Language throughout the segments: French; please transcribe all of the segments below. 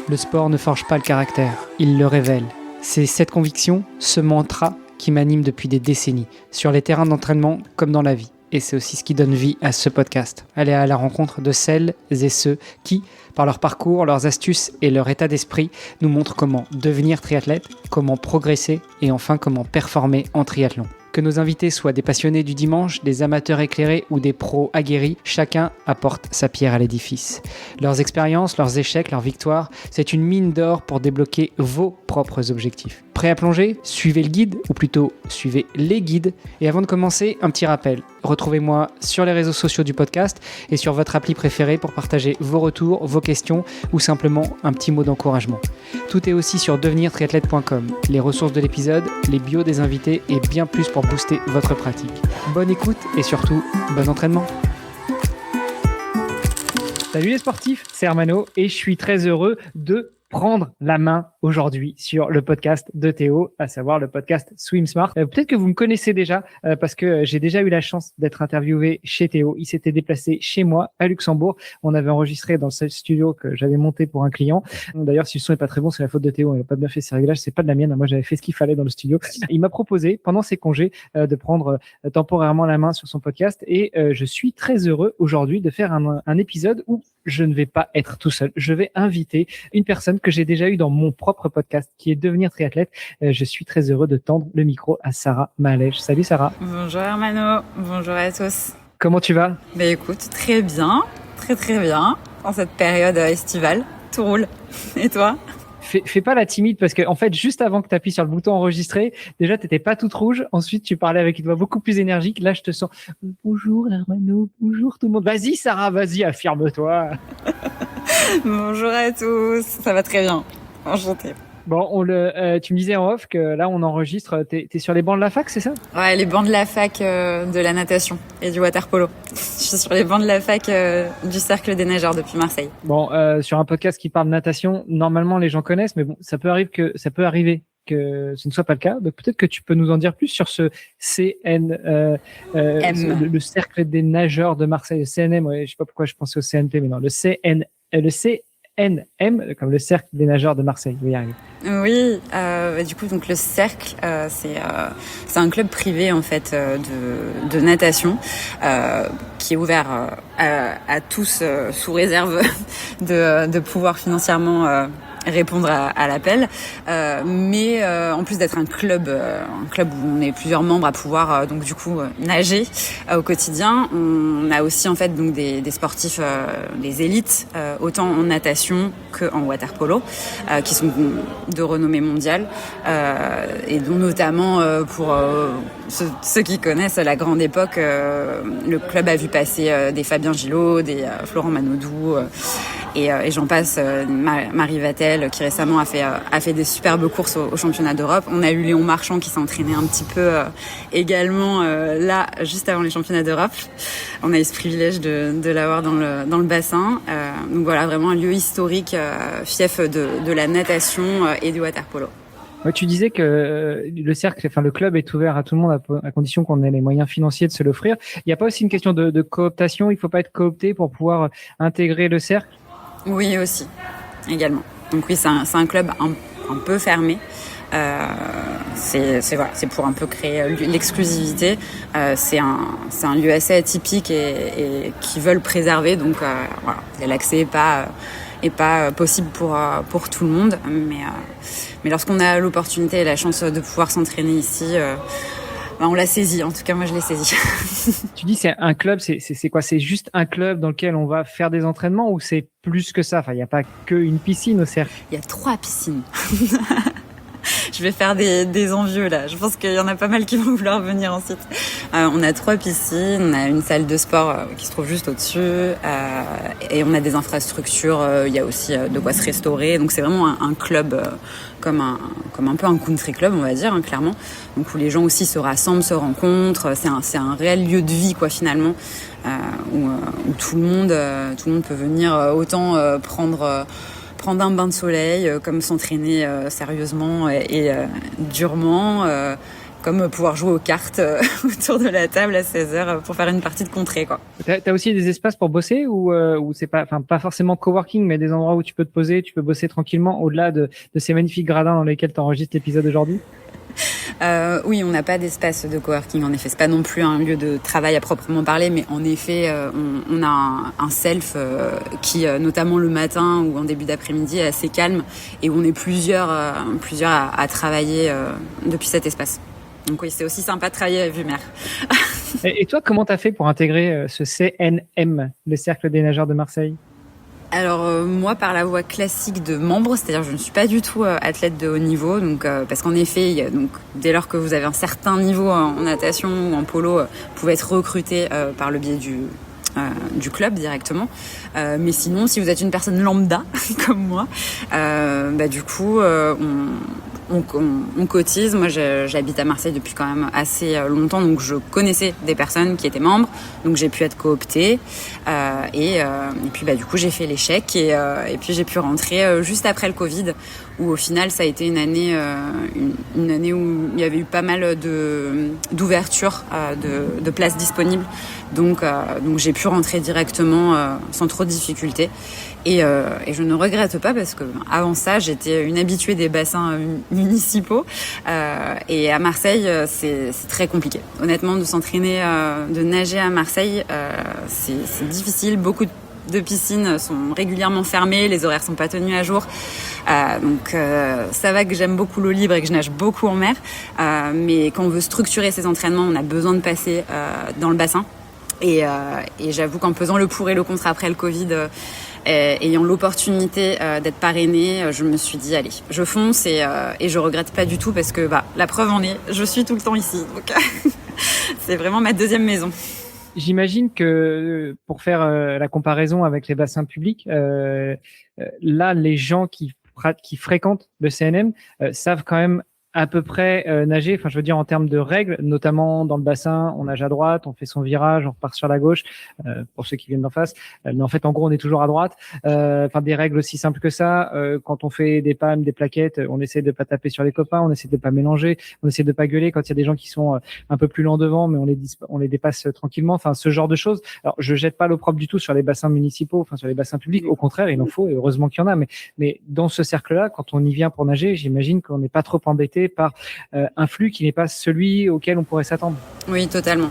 Le sport ne forge pas le caractère, il le révèle. C'est cette conviction, ce mantra qui m'anime depuis des décennies, sur les terrains d'entraînement comme dans la vie. Et c'est aussi ce qui donne vie à ce podcast. Aller à la rencontre de celles et ceux qui, par leur parcours, leurs astuces et leur état d'esprit, nous montrent comment devenir triathlète, comment progresser et enfin comment performer en triathlon. Que nos invités soient des passionnés du dimanche, des amateurs éclairés ou des pros aguerris, chacun apporte sa pierre à l'édifice. Leurs expériences, leurs échecs, leurs victoires, c'est une mine d'or pour débloquer vos propres objectifs. Prêt à plonger ? Suivez le guide, ou plutôt suivez les guides. Et avant de commencer, un petit rappel. Retrouvez-moi sur les réseaux sociaux du podcast et sur votre appli préférée pour partager vos retours, vos questions ou simplement un petit mot d'encouragement. Tout est aussi sur devenirtriathlète.com. Les ressources de l'épisode, les bios des invités et bien plus pour booster votre pratique. Bonne écoute et surtout, bon entraînement. Salut les sportifs, c'est Hermano et je suis très heureux de prendre la main aujourd'hui sur le podcast de Théo, à savoir le podcast Swim Smart. Peut-être que vous me connaissez déjà parce que j'ai déjà eu la chance d'être interviewé chez Théo. Il s'était déplacé chez moi à Luxembourg. On avait enregistré dans ce studio que j'avais monté pour un client. D'ailleurs, si le son est pas très bon, c'est la faute de Théo. Il n'a pas bien fait ses réglages, c'est pas de la mienne. Moi, j'avais fait ce qu'il fallait dans le studio. Il m'a proposé pendant ses congés de prendre temporairement la main sur son podcast et je suis très heureux aujourd'hui de faire un épisode où je ne vais pas être tout seul. Je vais inviter une personne que j'ai déjà eue dans mon propre podcast, qui est Devenir triathlète. Je suis très heureux de tendre le micro à Sarah Mahalège. Salut Sarah. Bonjour Hermano, bonjour à tous. Comment tu vas ? Écoute, très bien, très bien. En cette période estivale, tout roule. Et toi ? Fais pas la timide parce que en fait, juste avant que tu appuies sur le bouton enregistrer, déjà t'étais pas toute rouge. Ensuite, tu parlais avec une voix beaucoup plus énergique. Là, je te sens. Bonjour Hermano, bonjour tout le monde. Vas-y Sarah, vas-y, affirme-toi. Bonjour à tous, ça va très bien. Enchantée. Bon, tu me disais en off que là, on enregistre. T'es sur les bancs de la fac, c'est ça ? Ouais, les bancs de la fac de la natation et du water polo. Je suis sur les bancs de la fac du Cercle des nageurs depuis Marseille. Bon, sur un podcast qui parle de natation, normalement les gens connaissent, mais bon, ça peut arriver que ce ne soit pas le cas. Donc peut-être que tu peux nous en dire plus sur ce le Cercle des nageurs de Marseille, le CNM. Ouais, je sais pas pourquoi je pensais au CNP, mais non, le CNM, comme le Cercle des nageurs de Marseille. Je vais y arriver. Oui, du coup, donc le Cercle, c'est un club privé en fait de natation qui est ouvert à tous sous réserve de pouvoir financièrement répondre à l'appel, mais en plus d'être un club où on est plusieurs membres à pouvoir donc du coup nager au quotidien, on a aussi en fait donc des sportifs, des élites, autant en natation que en water polo, qui sont de renommée mondiale, et dont notamment pour ceux qui connaissent la grande époque, le club a vu passer des Fabien Gillot, des Florent Manodou. Et j'en passe, Marie Vatel qui récemment a fait des superbes courses au championnat d'Europe. On a eu Léon Marchand qui s'est entraîné un petit peu également là juste avant les championnats d'Europe. On a eu ce privilège de l'avoir dans le bassin. Donc voilà, vraiment un lieu historique, fief de la natation et du water polo. Ouais, tu disais que le club est ouvert à tout le monde à condition qu'on ait les moyens financiers de se l'offrir. Il n'y a pas aussi une question de cooptation ? Il ne faut pas être coopté pour pouvoir intégrer le cercle ? Oui, aussi, également. Donc oui, c'est un club un peu fermé. C'est pour un peu créer l'exclusivité. C'est un lieu assez atypique et qui veulent préserver. Donc voilà, l'accès est pas possible pour tout le monde. Mais lorsqu'on a l'opportunité et la chance de pouvoir s'entraîner ici, on l'a saisi. En tout cas, moi, je l'ai saisi. Tu dis c'est un club, c'est quoi ? C'est juste un club dans lequel on va faire des entraînements ou c'est plus que ça ? Enfin, il n'y a pas qu'une piscine au cercle. Il y a 3 piscines. Je vais faire des envieux là. Je pense qu'il y en a pas mal qui vont vouloir venir ensuite. On a 3 piscines, on a une salle de sport qui se trouve juste au-dessus, et on a des infrastructures. Il y a aussi de quoi se restaurer. Donc c'est vraiment un club comme un peu un country club, on va dire, clairement. Donc où les gens aussi se rassemblent, se rencontrent. C'est un réel lieu de vie quoi finalement, où tout le monde peut venir autant prendre un bain de soleil, comme s'entraîner sérieusement et durement, comme pouvoir jouer aux cartes autour de la table à 16h pour faire une partie de contrée, quoi. T'as aussi des espaces pour bosser ou c'est pas, enfin pas forcément coworking, mais des endroits où tu peux te poser, tu peux bosser tranquillement au-delà de ces magnifiques gradins dans lesquels tu enregistres l'épisode aujourd'hui? Oui, on n'a pas d'espace de coworking. En effet, c'est pas non plus un lieu de travail à proprement parler, mais en effet, on a un self qui, notamment le matin ou en début d'après-midi, est assez calme et où on est plusieurs à travailler depuis cet espace. Donc oui, c'est aussi sympa de travailler à vue mer. Et toi, comment t'as fait pour intégrer ce CNM, le Cercle des nageurs de Marseille? Alors moi, par la voie classique de membre, c'est-à-dire je ne suis pas du tout athlète de haut niveau, donc parce qu'en effet, donc dès lors que vous avez un certain niveau en natation ou en polo, vous pouvez être recruté par le biais du club directement. Mais sinon, si vous êtes une personne lambda comme moi, du coup, on cotise. Moi, j'habite à Marseille depuis quand même assez longtemps, donc je connaissais des personnes qui étaient membres, donc j'ai pu être cooptée. Et puis, du coup, j'ai fait l'échec et puis j'ai pu rentrer juste après le Covid, où au final, ça a été une année où il y avait eu pas mal d'ouverture de places disponibles. Donc j'ai pu rentrer directement sans trop de difficultés. Et je ne regrette pas parce que avant ça, j'étais une habituée des bassins municipaux. Et à Marseille, c'est très compliqué. Honnêtement, de s'entraîner, de nager à Marseille, c'est difficile. Beaucoup de piscines sont régulièrement fermées, les horaires sont pas tenus à jour. Donc ça va que j'aime beaucoup l'eau libre et que je nage beaucoup en mer. Mais quand on veut structurer ses entraînements, on a besoin de passer dans le bassin. Et j'avoue qu'en pesant le pour et le contre après le Covid, ayant l'opportunité d'être parrainée, je me suis dit allez, je fonce et je regrette pas du tout parce que la preuve en est, je suis tout le temps ici. Donc c'est vraiment ma deuxième maison. J'imagine que pour faire la comparaison avec les bassins publics, là les gens qui fréquentent le CNM savent quand même à peu près nager, enfin je veux dire en termes de règles, notamment dans le bassin, on nage à droite, on fait son virage, on repart sur la gauche, pour ceux qui viennent d'en face, mais en fait en gros on est toujours à droite, enfin des règles aussi simples que ça, quand on fait des palmes, des plaquettes, on essaie de pas taper sur les copains, on essaie de pas mélanger, on essaie de pas gueuler quand il y a des gens qui sont un peu plus lents devant, mais on les dépasse tranquillement, enfin ce genre de choses. Alors je jette pas l'opprobre du tout sur les bassins municipaux, enfin sur les bassins publics, au contraire il en faut et heureusement qu'il y en a, mais dans ce cercle-là, quand on y vient pour nager, j'imagine qu'on n'est pas trop embêté par un flux qui n'est pas celui auquel on pourrait s'attendre. Oui, totalement.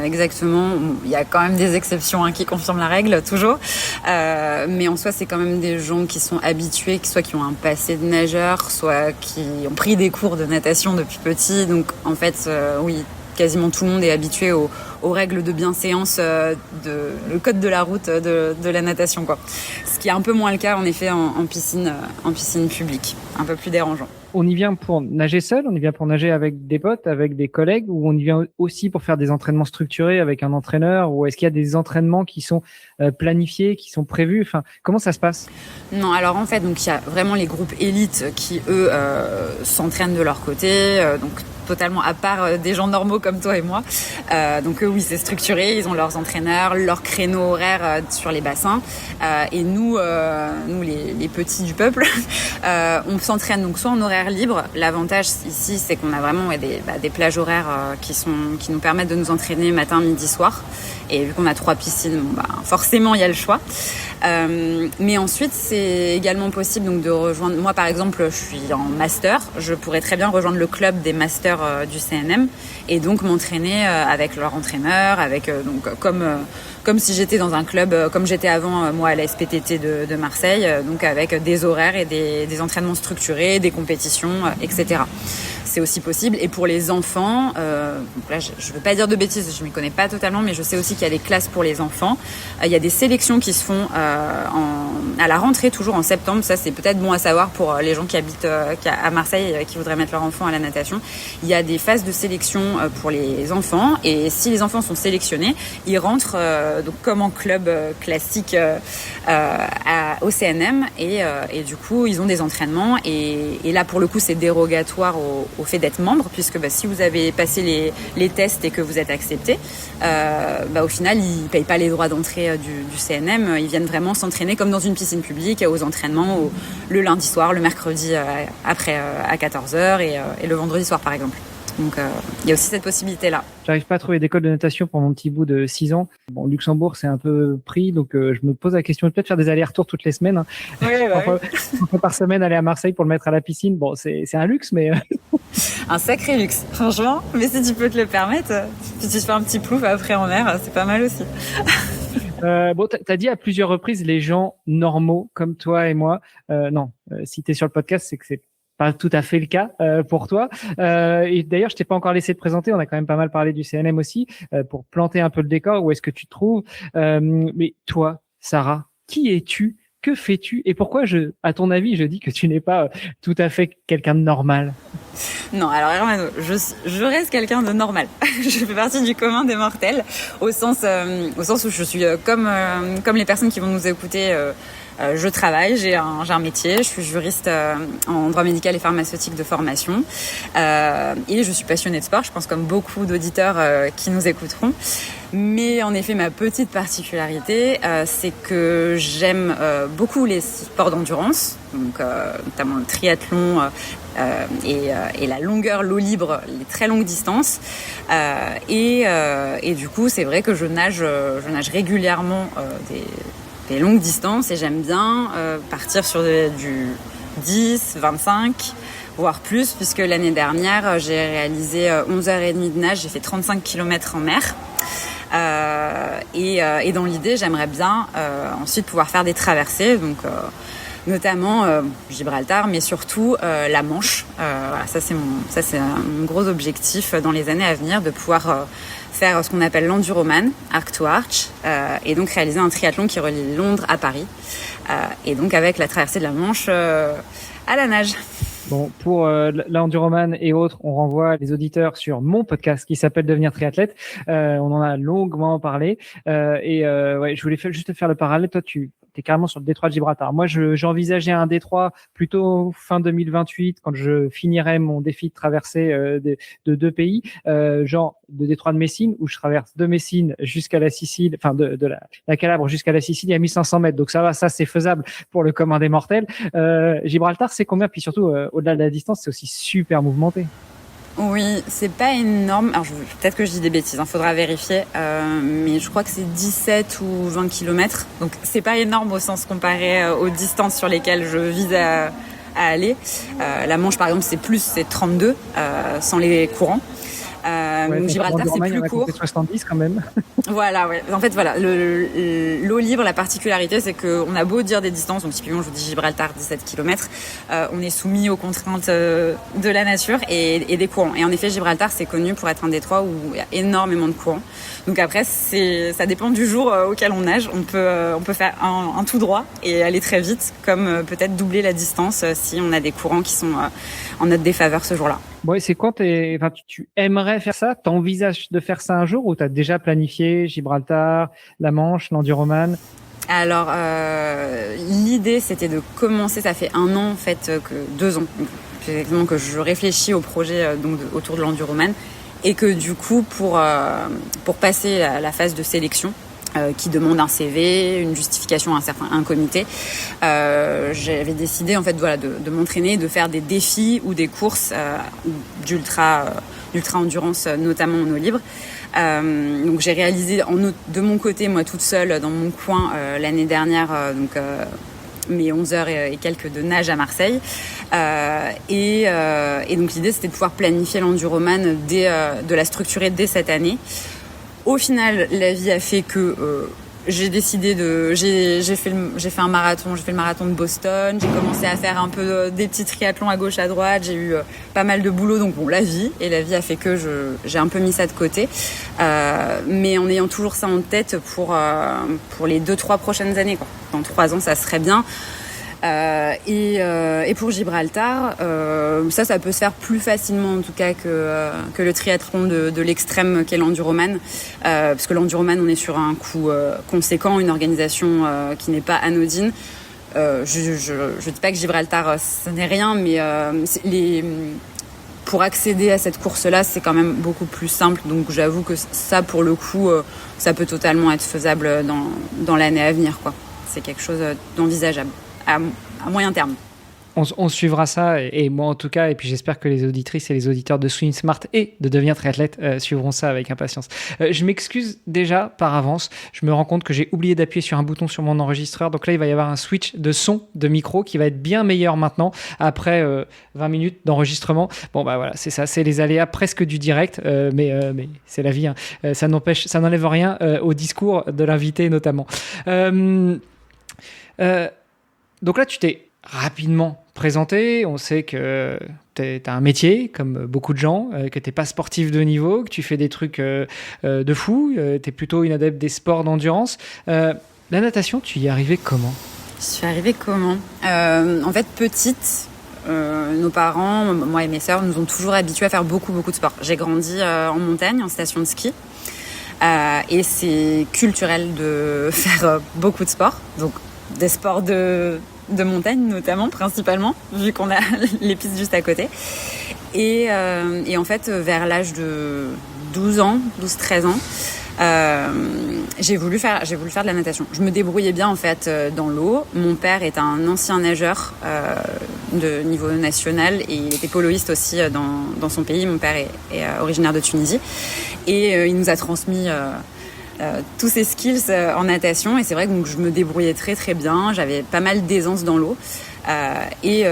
Exactement. Il y a quand même des exceptions qui confirment la règle, toujours. Mais en soi, c'est quand même des gens qui sont habitués, soit qui ont un passé de nageur, soit qui ont pris des cours de natation depuis petit. Donc, en fait, oui, quasiment tout le monde est habitué aux règles de bienséance, le code de la route de la natation, quoi. Ce qui est un peu moins le cas, en effet, en piscine publique. Un peu plus dérangeant. On y vient pour nager seul, on y vient pour nager avec des potes, avec des collègues, ou on y vient aussi pour faire des entraînements structurés avec un entraîneur, ou est-ce qu'il y a des entraînements qui sont planifiés, qui sont prévus? Enfin, comment ça se passe? Non, alors en fait, donc il y a vraiment les groupes élites qui eux s'entraînent de leur côté, donc totalement à part des gens normaux comme toi et moi. Donc eux, oui, c'est structuré, ils ont leurs entraîneurs, leurs créneaux horaires sur les bassins. Et nous les petits du peuple, on s'entraîne donc soit en horaire libre. L'avantage ici, c'est qu'on a vraiment des plages horaires qui nous permettent de nous entraîner matin, midi, soir. Et vu qu'on a 3 piscines, forcément il y a le choix. Mais ensuite, c'est également possible donc de rejoindre. Moi, par exemple, je suis en master. Je pourrais très bien rejoindre le club des masters du CNM et donc m'entraîner avec leur entraîneur, avec comme si j'étais dans un club, comme j'étais avant moi à la SPTT de Marseille, donc avec des horaires et des entraînements structurés, des compétitions, etc. C'est aussi possible. Et pour les enfants, donc là, je ne veux pas dire de bêtises, je ne m'y connais pas totalement, mais je sais aussi qu'il y a des classes pour les enfants. Il y a des sélections qui se font à la rentrée, toujours en septembre. Ça, c'est peut-être bon à savoir pour les gens qui habitent à Marseille et qui voudraient mettre leur enfant à la natation. Il y a des phases de sélection pour les enfants. Et si les enfants sont sélectionnés, ils rentrent donc comme en club classique au CNM. Et du coup, ils ont des entraînements. Et là, pour le coup, c'est dérogatoire au fait d'être membre, puisque si vous avez passé les tests et que vous êtes accepté, au final, ils ne payent pas les droits d'entrée du CNM. Ils viennent vraiment s'entraîner comme dans une piscine publique, aux entraînements le lundi soir, le mercredi après à 14h et le vendredi soir, par exemple. Donc, il y a aussi cette possibilité-là. J'arrive pas à trouver d'école de natation pour mon petit bout de 6 ans. Bon, Luxembourg, c'est un peu pris, donc je me pose la question de peut-être faire des allers-retours toutes les semaines. Hein. Oui, Enfin, une fois par semaine, aller à Marseille pour le mettre à la piscine. Bon, c'est un luxe, mais... Un sacré luxe, franchement. Mais si tu peux te le permettre, puis tu te fais un petit plouf après en mer, c'est pas mal aussi. Bon, t'as dit à plusieurs reprises les gens normaux comme toi et moi. Non, si t'es sur le podcast, c'est que c'est pas tout à fait le cas pour toi. Et d'ailleurs, je t'ai pas encore laissé te présenter. On a quand même pas mal parlé du CNM aussi pour planter un peu le décor. Où est-ce que tu te trouves mais toi, Sarah, qui es-tu? Que fais-tu? Et pourquoi, à ton avis, je dis que tu n'es pas tout à fait quelqu'un de normal? Non, alors Hermano, je reste quelqu'un de normal. Je fais partie du commun des mortels, au sens où je suis comme les personnes qui vont nous écouter. Je travaille, j'ai un métier, je suis juriste en droit médical et pharmaceutique de formation et je suis passionnée de sport, je pense comme beaucoup d'auditeurs qui nous écouteront. Mais en effet, ma petite particularité, c'est que j'aime beaucoup les sports d'endurance, donc notamment le triathlon et la longueur, l'eau libre, les très longues distances. Et du coup, c'est vrai que je nage régulièrement des longues distances et j'aime bien partir sur du 10, 25, voire plus, puisque l'année dernière, j'ai réalisé 11h30 de nage, j'ai fait 35 km en mer. Et dans l'idée, j'aimerais bien ensuite pouvoir faire des traversées, donc notamment Gibraltar, mais surtout la Manche. Voilà, ça c'est mon gros objectif dans les années à venir, de pouvoir faire ce qu'on appelle l'enduroman, arc to arch, et donc réaliser un triathlon qui relie Londres à Paris, et donc avec la traversée de la Manche à la nage. Bon, pour l'enduroman et autres, on renvoie les auditeurs sur mon podcast qui s'appelle Devenir triathlète. On en a longuement parlé. Ouais, je voulais juste faire le parallèle. Toi, tu es carrément sur le détroit de Gibraltar. Moi, j'envisageais un détroit plutôt fin 2028, quand je finirai mon défi de traversée de 2 pays, genre de détroit de Messine, où je traverse de Messine jusqu'à la Sicile, enfin de la Calabre jusqu'à la Sicile, il y a 1500 mètres. Donc ça va, ça c'est faisable pour le commun des mortels. Gibraltar, c'est combien? Puis surtout, au-delà de la distance, c'est aussi super mouvementé. Oui, c'est pas énorme. Alors, peut-être que je dis des bêtises, faudra vérifier. Mais je crois que c'est 17 ou 20 km. Donc, c'est pas énorme au sens comparé aux distances sur lesquelles je vise à aller. La Manche, par exemple, c'est 32, sans les courants. Ouais, Gibraltar, c'est plus court. 70 quand même. Voilà, ouais. En fait, voilà, l'eau libre, la particularité, c'est qu'on a beau dire des distances, donc typiquement, je vous dis Gibraltar, 17 km, on est soumis aux contraintes de la nature et des courants. Et en effet, Gibraltar, c'est connu pour être un détroit où il y a énormément de courants. Donc après, ça dépend du jour auquel on nage. On peut faire un tout droit et aller très vite, comme peut-être doubler la distance si on a des courants qui sont en notre défaveur ce jour-là. Bon, et c'est quand tu aimerais faire ça? T'envisages de faire ça un jour ou t'as déjà planifié Gibraltar, la Manche, l'enduroman? Alors, l'idée, c'était de commencer, ça fait 1 an, en fait, 2 ans, exactement, que je réfléchis au projet autour de l'enduroman et que du coup, pour passer à la phase de sélection, qui demande un CV, une justification à un comité. J'avais décidé en fait de m'entraîner, de faire des défis ou des courses d'ultra endurance, notamment en eau libre. Donc j'ai réalisé de mon côté, moi toute seule dans mon coin l'année dernière, mes 11 heures et quelques de nage à Marseille. Et donc l'idée c'était de pouvoir planifier l'enduroman, de la structurer dès cette année. Au final, la vie a fait que j'ai décidé j'ai fait un marathon, j'ai fait le marathon de Boston, j'ai commencé à faire un peu des petits triathlons à gauche à droite, j'ai eu pas mal de boulot, donc bon, la vie a fait que j'ai un peu mis ça de côté, mais en ayant toujours ça en tête pour les 2-3 prochaines années, quoi. Dans 3 ans, ça serait bien. Et pour Gibraltar, ça peut se faire plus facilement en tout cas que le triathlon de l'extrême qu'est l'enduroman, parce que l'enduroman on est sur un coût conséquent, une organisation qui n'est pas anodine. Je dis pas que Gibraltar ce n'est rien, mais pour accéder à cette course-là, c'est quand même beaucoup plus simple. Donc j'avoue que ça, pour le coup, ça peut totalement être faisable dans l'année à venir, quoi. C'est quelque chose d'envisageable à moyen terme. on suivra ça, et moi en tout cas, et puis j'espère que les auditrices et les auditeurs de Swim Smart et de Devenir Triathlète suivront ça avec impatience. Je m'excuse déjà par avance, je me rends compte que j'ai oublié d'appuyer sur un bouton sur mon enregistreur, donc là il va y avoir un switch de son, de micro qui va être bien meilleur maintenant, après 20 minutes d'enregistrement. Bon bah voilà, c'est ça, c'est les aléas presque du direct, mais c'est la vie, hein. Ça n'enlève rien au discours de l'invité notamment. Donc là, tu t'es rapidement présenté. On sait que tu as un métier, comme beaucoup de gens, que tu n'es pas sportif de niveau, que tu fais des trucs de fou. Tu es plutôt une adepte des sports d'endurance. La natation, tu y es arrivée comment ? Je suis arrivée comment ? En fait, petite, nos parents, moi et mes sœurs, nous ont toujours habitués à faire beaucoup de sport. J'ai grandi en montagne, en station de ski. Et c'est culturel de faire beaucoup de sport. Donc, des sports de montagne notamment, principalement, vu qu'on a les pistes juste à côté. Et en fait, vers l'âge de 12-13 ans, j'ai voulu faire de la natation. Je me débrouillais bien en fait dans l'eau. Mon père est un ancien nageur de niveau national et il était poloiste aussi dans son pays. Mon père est originaire de Tunisie et il nous a transmis tous ces skills en natation, et c'est vrai que donc, je me débrouillais très très bien, j'avais pas mal d'aisance dans l'eau, et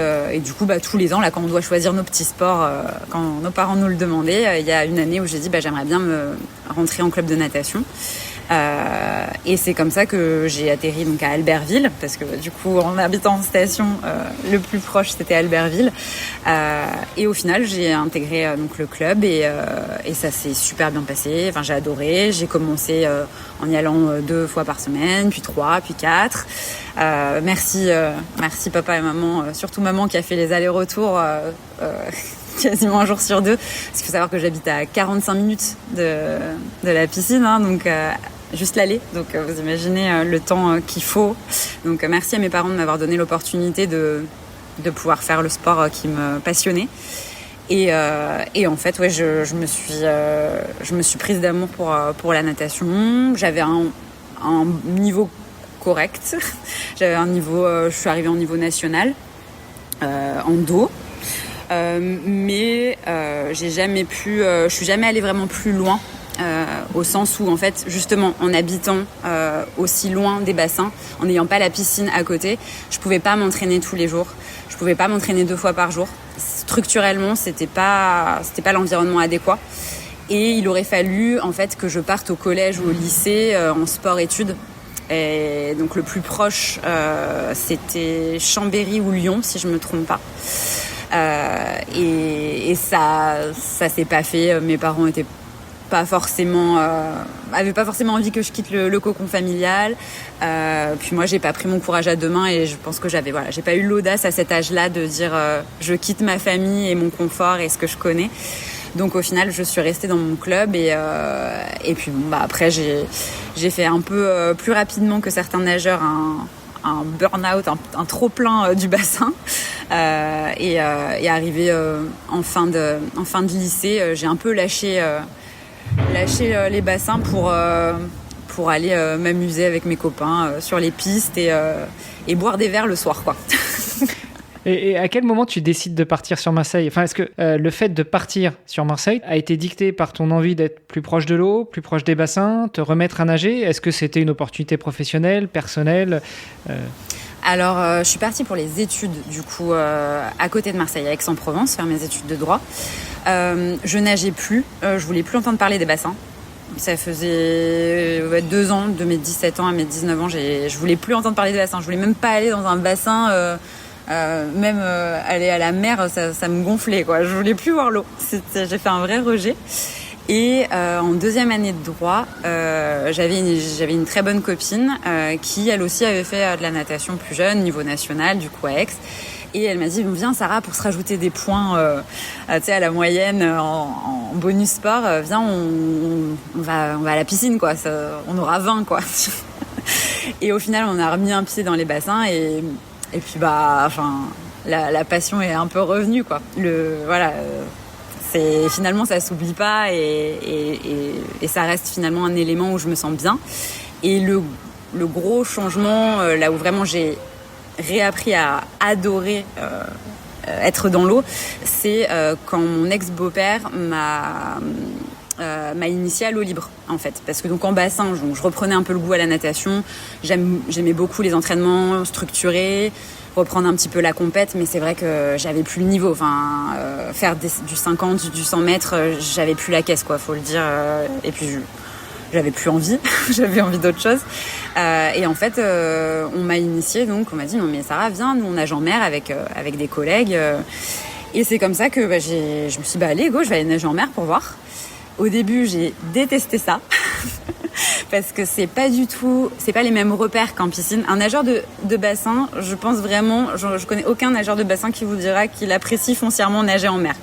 du coup tous les ans là, quand on doit choisir nos petits sports, quand nos parents nous le demandaient, il y a une année où j'ai dit j'aimerais bien me rentrer en club de natation. Et c'est comme ça que j'ai atterri donc à Albertville, parce que du coup en habitant en station, le plus proche c'était Albertville, et au final j'ai intégré donc le club, et ça s'est super bien passé. Enfin, j'ai adoré. J'ai commencé en y allant 2 fois par semaine, puis 3, puis 4. Merci papa et maman, surtout maman qui a fait les allers-retours quasiment un jour sur 2, parce qu'il faut savoir que j'habite à 45 minutes de la piscine, hein, donc juste l'aller, donc vous imaginez le temps qu'il faut. Donc merci à mes parents de m'avoir donné l'opportunité de pouvoir faire le sport qui me passionnait. Et en fait, ouais, je me suis prise d'amour pour la natation. J'avais un niveau correct. J'avais un niveau, je suis arrivée en niveau national en dos. Mais je suis jamais allée vraiment plus loin, au sens où en fait justement en habitant aussi loin des bassins, en n'ayant pas la piscine à côté, je pouvais pas m'entraîner tous les jours, je pouvais pas m'entraîner 2 fois par jour. Structurellement, c'était pas l'environnement adéquat, et il aurait fallu en fait que je parte au collège ou au lycée en sport-études. Et donc le plus proche c'était Chambéry ou Lyon, si je me trompe pas. Et ça s'est pas fait. Mes parents étaient pas forcément avaient pas forcément envie que je quitte le cocon familial. Puis moi j'ai pas pris mon courage à 2 mains, et je pense que j'ai pas eu l'audace à cet âge-là de dire je quitte ma famille et mon confort et ce que je connais. Donc au final je suis restée dans mon club, et puis après j'ai fait un peu plus rapidement que certains nageurs un burn-out, un trop-plein du bassin, et arrivé en fin de lycée, j'ai un peu lâché les bassins pour aller m'amuser avec mes copains sur les pistes et boire des verres le soir, quoi. Et à quel moment tu décides de partir sur Marseille ? Enfin, est-ce que le fait de partir sur Marseille a été dicté par ton envie d'être plus proche de l'eau, plus proche des bassins, te remettre à nager ? Est-ce que c'était une opportunité professionnelle, personnelle ? Alors, je suis partie pour les études, du coup, à côté de Marseille, à Aix-en-Provence, faire mes études de droit. Je nageais plus, je voulais plus entendre parler des bassins. Ça faisait 2 ans, de mes 17 ans à mes 19 ans, je voulais plus entendre parler des bassins. Je voulais même pas aller dans un bassin, même aller à la mer, ça me gonflait, quoi. Je voulais plus voir l'eau. J'ai fait un vrai rejet. Et en 2e année de droit, j'avais une très bonne copine qui, elle aussi, avait fait de la natation plus jeune, niveau national, du coup à Aix. Et elle m'a dit, viens Sarah, pour se rajouter des points à la moyenne en bonus sport, viens, on va à la piscine, quoi. On aura 20, quoi. Et au final, on a remis un pied dans les bassins, et puis la passion est un peu revenue, quoi. Finalement ça s'oublie pas, et ça reste finalement un élément où je me sens bien. Et le gros changement, là où vraiment j'ai réappris à adorer être dans l'eau, c'est quand mon ex-beau-père m'a initiée à l'eau libre en fait, parce que donc en bassin je reprenais un peu le goût à la natation, j'aimais beaucoup les entraînements structurés, reprendre un petit peu la compète, mais c'est vrai que j'avais plus le niveau, faire du 50, du 100 mètres, j'avais plus la caisse quoi, faut le dire, et puis j'avais plus envie, j'avais envie d'autre chose. Et en fait, on m'a initiée, donc on m'a dit non mais Sarah, viens, nous on nage en mer avec des collègues. Et c'est comme ça que je me suis dit allez go, je vais aller nager en mer pour voir. Au début, j'ai détesté ça parce que c'est pas les mêmes repères qu'en piscine. Un nageur de bassin, je pense vraiment, je connais aucun nageur de bassin qui vous dira qu'il apprécie foncièrement nager en mer.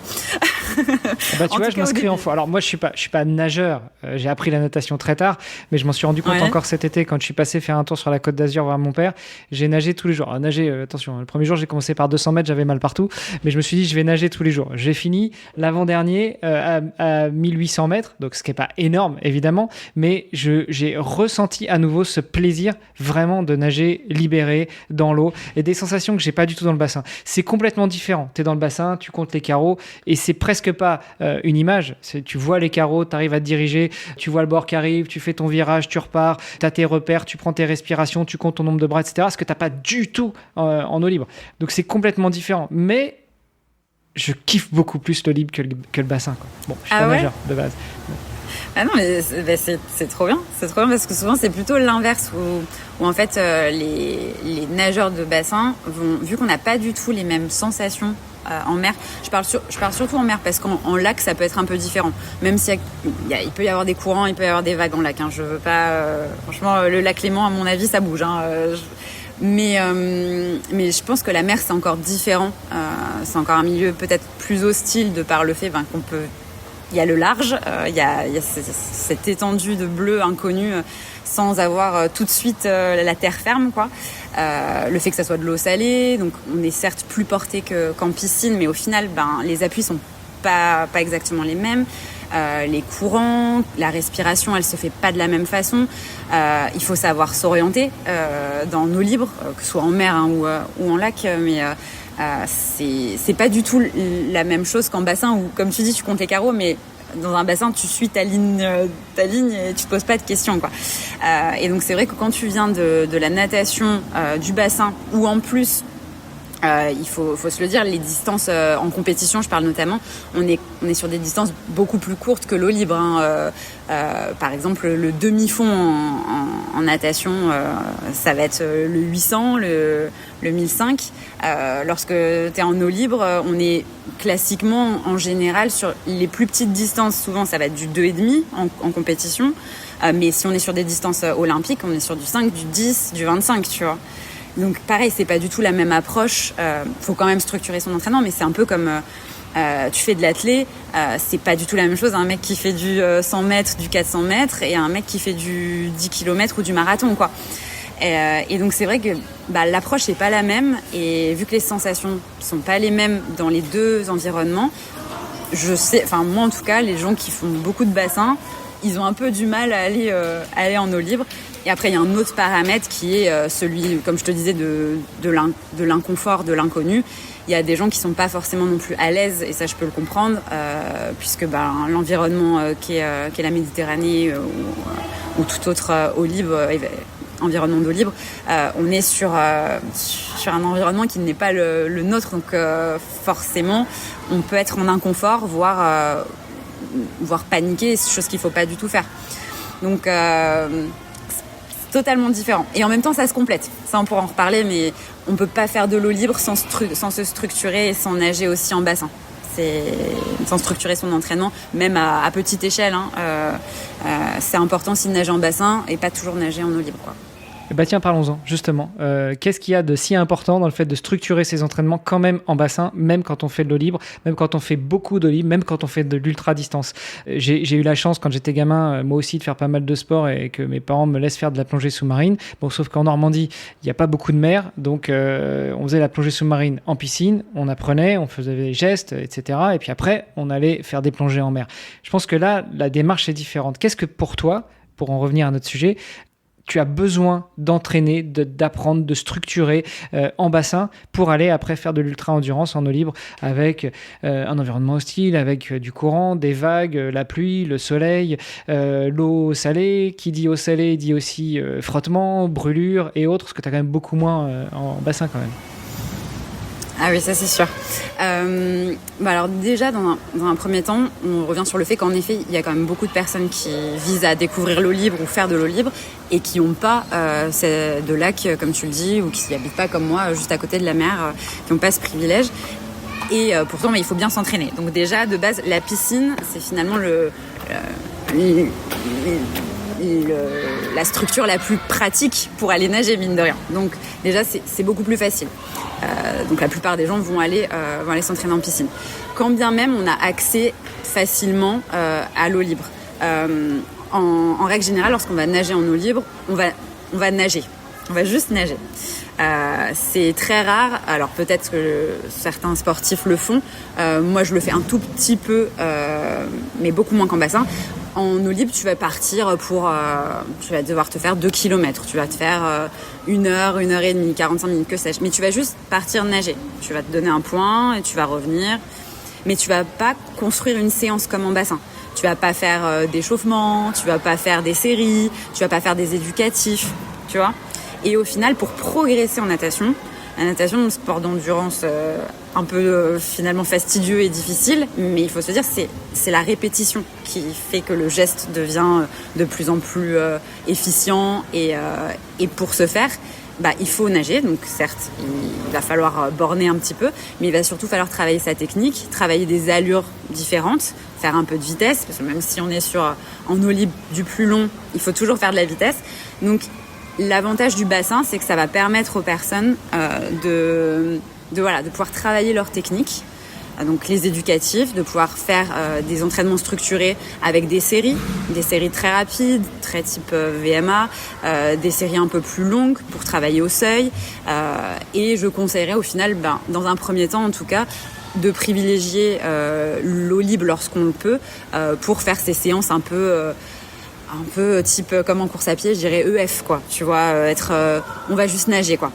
Tu vois, je m'inscris en faux. Alors moi, je suis pas nageur. J'ai appris la natation très tard, mais je m'en suis rendu compte encore cet été quand je suis passé faire un tour sur la Côte d'Azur voir mon père. J'ai nagé tous les jours. Alors, attention, le premier jour, j'ai commencé par 200 mètres, j'avais mal partout, mais je me suis dit, je vais nager tous les jours. J'ai fini l'avant-dernier à 1800 mètres, donc ce qui est pas énorme évidemment, mais j'ai ressenti à nouveau ce plaisir vraiment de nager libéré dans l'eau et des sensations que j'ai pas du tout dans le bassin. C'est complètement différent. T'es dans le bassin, tu comptes les carreaux et c'est presque pas une image. Tu vois les carreaux, tu arrives à te diriger, tu vois le bord qui arrive, tu fais ton virage, tu repars, tu as tes repères, tu prends tes respirations, tu comptes ton nombre de bras, etc. Ce que tu n'as pas du tout en eau libre. Donc c'est complètement différent. Mais je kiffe beaucoup plus l'eau libre que le bassin, quoi. Bon, je suis pas nageur de base. Ah non, mais c'est trop bien. C'est trop bien parce que souvent c'est plutôt l'inverse où en fait les nageurs de bassin vu qu'on n'a pas du tout les mêmes sensations en mer. Je parle surtout en mer parce qu'en lac ça peut être un peu différent. Même s'il il peut y avoir des courants, il peut y avoir des vagues en lac. Je veux pas. Franchement, le lac Léman, à mon avis, ça bouge. Mais je pense que la mer c'est encore différent. C'est encore un milieu peut-être plus hostile de par le fait qu'on peut. Il y a le large, il y a cette étendue de bleu inconnu sans avoir tout de suite la terre ferme, quoi. Le fait que ça soit de l'eau salée, donc on est certes plus porté qu'en piscine, mais au final, les appuis sont pas exactement les mêmes. Les courants, la respiration, elle se fait pas de la même façon. Il faut savoir s'orienter dans l'eau libre, que ce soit en mer ou en lac, mais c'est pas du tout la même chose qu'en bassin où, comme tu dis, tu comptes les carreaux, mais dans un bassin, tu suis ta ligne et tu te poses pas de questions, quoi. Et donc c'est vrai que quand tu viens de la natation, du bassin, où en plus il faut se le dire, les distances en compétition, je parle notamment, on est sur des distances beaucoup plus courtes que l'eau libre. Par exemple, le demi-fond en natation, ça va être le 800, le 1005. Lorsque tu es en eau libre, on est classiquement, en général, sur les plus petites distances. Souvent, ça va être du 2,5 en compétition. Mais si on est sur des distances olympiques, on est sur du 5, du 10, du 25, tu vois. Donc pareil, c'est pas du tout la même approche. Faut quand même structurer son entraînement, mais c'est un peu comme tu fais de l'athlé, c'est pas du tout la même chose un mec qui fait du 100 mètres, du 400 mètres et un mec qui fait du 10 km ou du marathon, quoi. Et donc c'est vrai que l'approche est pas la même, et vu que les sensations sont pas les mêmes dans les deux environnements, je sais, moi en tout cas, les gens qui font beaucoup de bassins, ils ont un peu du mal à aller en eau libre. Et après, il y a un autre paramètre qui est celui, comme je te disais, de l'inconfort, de l'inconnu. Il y a des gens qui sont pas forcément non plus à l'aise, et ça, je peux le comprendre, puisque l'environnement qui est la Méditerranée ou tout autre eau libre, environnement d'eau libre, on est sur un environnement qui n'est pas le nôtre. Donc forcément, on peut être en inconfort, voire paniquer, chose qu'il faut pas du tout faire. Donc totalement différent. Et en même temps, ça se complète. Ça, on pourra en reparler, mais on peut pas faire de l'eau libre sans se structurer et sans nager aussi en bassin. Sans structurer son entraînement, même à petite échelle. C'est important aussi de nager en bassin et pas toujours nager en eau libre, quoi. Tiens, parlons-en, justement. Qu'est-ce qu'il y a de si important dans le fait de structurer ses entraînements quand même en bassin, même quand on fait de l'eau libre, même quand on fait beaucoup d'eau libre, même quand on fait de l'ultra-distance? J'ai eu la chance, quand j'étais gamin, moi aussi, de faire pas mal de sport et que mes parents me laissent faire de la plongée sous-marine. Bon, sauf qu'en Normandie, il n'y a pas beaucoup de mer, donc on faisait la plongée sous-marine en piscine, on apprenait, on faisait des gestes, etc. Et puis après, on allait faire des plongées en mer. Je pense que là, la démarche est différente. Qu'est-ce que pour toi, pour en revenir à notre sujet, tu as besoin d'entraîner, d'apprendre, de structurer en bassin pour aller après faire de l'ultra-endurance en eau libre avec un environnement hostile, avec du courant, des vagues, la pluie, le soleil, l'eau salée. Qui dit eau salée dit aussi frottement, brûlure et autres, parce que tu as quand même beaucoup moins en bassin quand même. Ah oui, ça c'est sûr. Alors déjà, dans un premier temps, on revient sur le fait qu'en effet, il y a quand même beaucoup de personnes qui visent à découvrir l'eau libre ou faire de l'eau libre et qui n'ont pas de lac, comme tu le dis, ou qui n'habitent pas comme moi, juste à côté de la mer, qui n'ont pas ce privilège. Et pourtant, il faut bien s'entraîner. Donc déjà, de base, la piscine, c'est finalement la structure la plus pratique pour aller nager, mine de rien. Donc déjà, c'est beaucoup plus facile. Donc la plupart des gens vont aller s'entraîner en piscine. Quand bien même on a accès facilement à l'eau libre. En règle générale, lorsqu'on va nager en eau libre, on va nager. On va juste nager. C'est très rare. Alors peut-être que certains sportifs le font. Moi, je le fais un tout petit peu, mais beaucoup moins qu'en bassin. En eau libre, tu vas partir tu vas devoir te faire 2 kilomètres. Tu vas te faire 1 heure, 1 heure et demie, 45 minutes, que sais-je. Mais tu vas juste partir nager. Tu vas te donner un point et tu vas revenir. Mais tu vas pas construire une séance comme en bassin. Tu vas pas faire d'échauffement, tu vas pas faire des séries, tu vas pas faire des éducatifs, tu vois. Et au final, pour progresser en natation, la natation, un sport d'endurance un peu finalement fastidieux et difficile, mais il faut se dire c'est la répétition qui fait que le geste devient de plus en plus efficient et pour ce faire, il faut nager. Donc certes, il va falloir borner un petit peu, mais il va surtout falloir travailler sa technique, travailler des allures différentes, faire un peu de vitesse, parce que même si on est en eau libre du plus long, il faut toujours faire de la vitesse. Donc l'avantage du bassin, c'est que ça va permettre aux personnes de pouvoir travailler leur technique, donc les éducatifs, de pouvoir faire des entraînements structurés avec des séries très rapides, très type VMA, des séries un peu plus longues pour travailler au seuil. Et je conseillerais au final, dans un premier temps en tout cas, de privilégier l'eau libre lorsqu'on le peut pour faire ces séances un peu type comme en course à pied, je dirais EF, quoi. Tu vois, on va juste nager, quoi.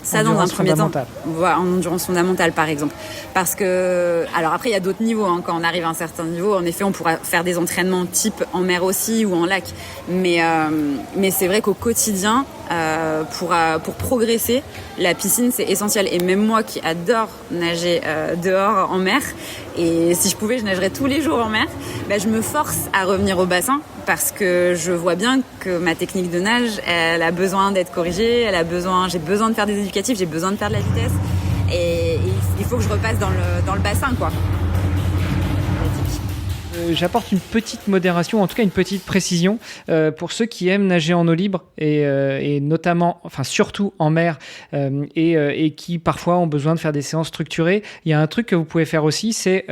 Ça, dans un premier temps. Voilà, en endurance fondamentale, par exemple. Parce que, alors après, il y a d'autres niveaux, hein. Quand on arrive à un certain niveau, en effet, on pourra faire des entraînements type en mer aussi ou en lac. Mais c'est vrai qu'au quotidien, pour progresser, la piscine, c'est essentiel. Et même moi qui adore nager dehors en mer, et si je pouvais, je nagerais tous les jours en mer, je me force à revenir au bassin parce que je vois bien que ma technique de nage, elle a besoin d'être corrigée, j'ai besoin de faire des éducatifs, j'ai besoin de faire de la vitesse et il faut que je repasse dans le bassin, quoi. J'apporte une petite modération, en tout cas une petite précision pour ceux qui aiment nager en eau libre et notamment, enfin surtout en mer et qui parfois ont besoin de faire des séances structurées. Il y a un truc que vous pouvez faire aussi, c'est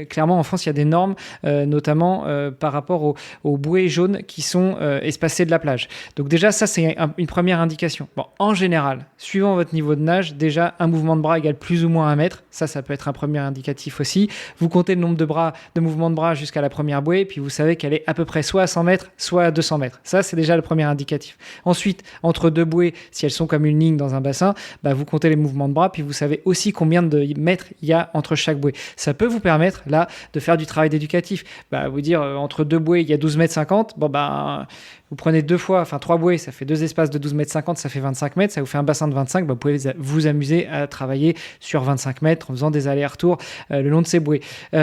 clairement en France il y a des normes, notamment par rapport aux bouées jaunes qui sont espacées de la plage. Donc déjà ça c'est une première indication. Bon, en général, suivant votre niveau de nage, déjà un mouvement de bras égale plus ou moins 1 mètre. Ça peut être un premier indicatif aussi. Vous comptez le nombre de mouvements de bras jusqu'à la première bouée, puis vous savez qu'elle est à peu près soit à 100 mètres, soit à 200 mètres. Ça, c'est déjà le premier indicatif. Ensuite, entre 2 bouées, si elles sont comme une ligne dans un bassin, vous comptez les mouvements de bras, puis vous savez aussi combien de mètres il y a entre chaque bouée. Ça peut vous permettre, là, de faire du travail d'éducatif. Vous dire, entre 2 bouées, il y a 12 mètres 50, vous prenez 3 bouées, ça fait 2 espaces de 12 mètres 50, ça fait 25 mètres, ça vous fait un bassin de 25, vous pouvez vous amuser à travailler sur 25 mètres en faisant des allers-retours le long de ces bouées. Il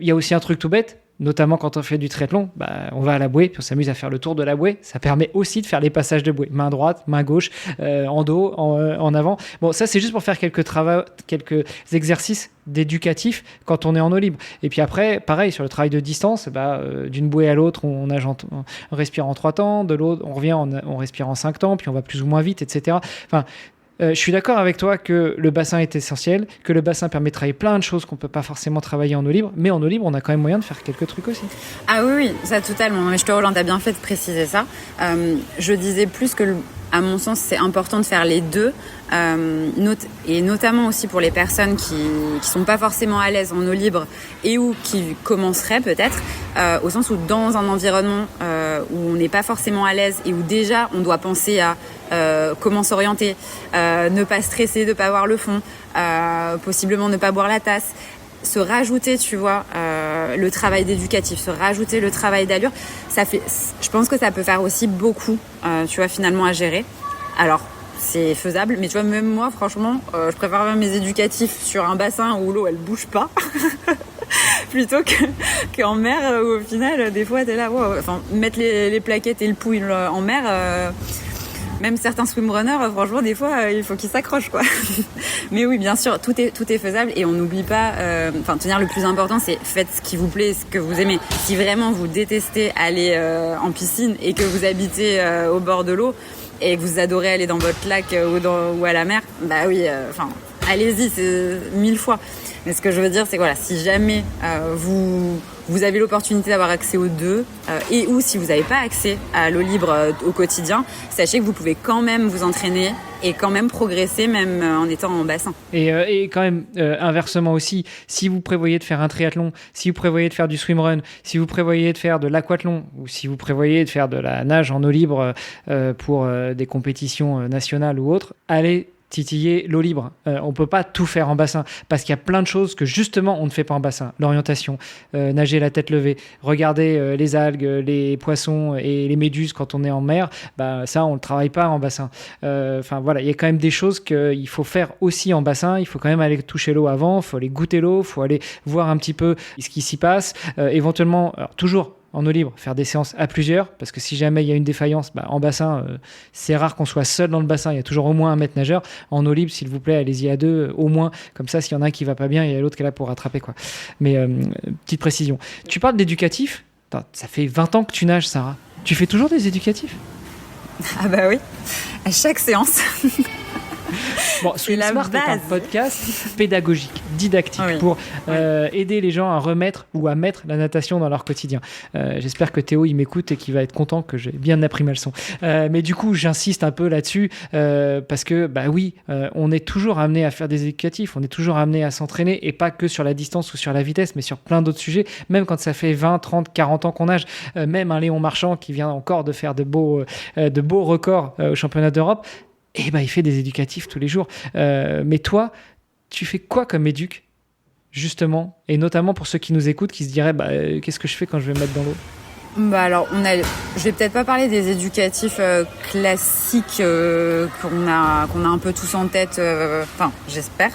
y a aussi un truc tout bête, notamment quand on fait du triathlon, on va à la bouée, puis on s'amuse à faire le tour de la bouée. Ça permet aussi de faire les passages de bouée, main droite, main gauche, en dos, en avant. Bon, ça c'est juste pour faire quelques exercices d'éducatif quand on est en eau libre. Et puis après, pareil, sur le travail de distance, d'une bouée à l'autre, on nage on respire en 3 temps, de l'autre, on revient, on respire en 5 temps, puis on va plus ou moins vite, etc. Enfin, je suis d'accord avec toi que le bassin est essentiel, que le bassin permet de travailler plein de choses qu'on ne peut pas forcément travailler en eau libre, mais en eau libre, on a quand même moyen de faire quelques trucs aussi. Ah oui, ça totalement. Mais je te relance, t'as bien fait de préciser ça. Je disais plus que, à mon sens, c'est important de faire les deux, et notamment aussi pour les personnes qui sont pas forcément à l'aise en eau libre et ou qui commenceraient peut-être, au sens où dans un environnement où on n'est pas forcément à l'aise et où déjà on doit penser à comment s'orienter, ne pas stresser, ne pas voir le fond, possiblement ne pas boire la tasse, se rajouter, tu vois, le travail d'éducatif, se rajouter le travail d'allure, je pense que ça peut faire aussi beaucoup, tu vois, finalement à gérer. Alors, c'est faisable, mais tu vois, même moi, franchement, je préfère faire mes éducatifs sur un bassin où l'eau, elle bouge pas, plutôt qu'en mer, où au final, des fois, t'es là, wow, enfin, mettre les plaquettes et le pouille en mer, même certains swimrunners, franchement, des fois, il faut qu'ils s'accrochent, quoi. Mais oui, bien sûr, tout est faisable et on n'oublie pas. Tenir le plus important, c'est faites ce qui vous plaît, ce que vous aimez. Si vraiment vous détestez aller en piscine et que vous habitez au bord de l'eau et que vous adorez aller dans votre lac ou à la mer, bah oui, allez-y, c'est 1000 fois. Mais ce que je veux dire, c'est que voilà, si jamais vous avez l'opportunité d'avoir accès aux deux, et ou si vous n'avez pas accès à l'eau libre au quotidien, sachez que vous pouvez quand même vous entraîner et quand même progresser, même en étant en bassin. Et quand même, inversement aussi, si vous prévoyez de faire un triathlon, si vous prévoyez de faire du swimrun, si vous prévoyez de faire de l'aquathlon, ou si vous prévoyez de faire de la nage en eau libre pour des compétitions nationales ou autres, allez titiller l'eau libre. On peut pas tout faire en bassin parce qu'il y a plein de choses que justement on ne fait pas en bassin. L'orientation, nager la tête levée, regarder les algues, les poissons et les méduses quand on est en mer, bah ça on le travaille pas en bassin. Voilà, il y a quand même des choses qu'il faut faire aussi en bassin. Il faut quand même aller toucher l'eau avant, il faut aller goûter l'eau, il faut aller voir un petit peu ce qui s'y passe. Éventuellement, alors, toujours en eau libre, faire des séances à plusieurs, parce que si jamais il y a une défaillance, en bassin, c'est rare qu'on soit seul dans le bassin, il y a toujours au moins un maître nageur. En eau libre, s'il vous plaît, allez-y à deux, au moins, comme ça, s'il y en a un qui va pas bien, il y a l'autre qui est là pour rattraper, quoi. Mais petite précision. Tu parles d'éducatif, ça fait 20 ans que tu nages, Sarah. Tu fais toujours des éducatifs ? Ah bah oui, à chaque séance. Bon, Swim Smart est un podcast pédagogique, didactique, pour aider les gens à remettre ou à mettre la natation dans leur quotidien. J'espère que Théo, il m'écoute et qu'il va être content que j'ai bien appris ma leçon. Mais du coup, j'insiste un peu là-dessus parce que, on est toujours amené à faire des éducatifs, on est toujours amené à s'entraîner et pas que sur la distance ou sur la vitesse, mais sur plein d'autres sujets, même quand ça fait 20, 30, 40 ans qu'on nage. Même un Léon Marchand qui vient encore de faire de beaux records au championnat d'Europe, il fait des éducatifs tous les jours. Mais toi, tu fais quoi comme éduc, justement, et notamment pour ceux qui nous écoutent, qui se diraient qu'est-ce que je fais quand je vais me mettre dans l'eau ? Alors, je vais peut-être pas parler des éducatifs classiques qu'on a un peu tous en tête. J'espère.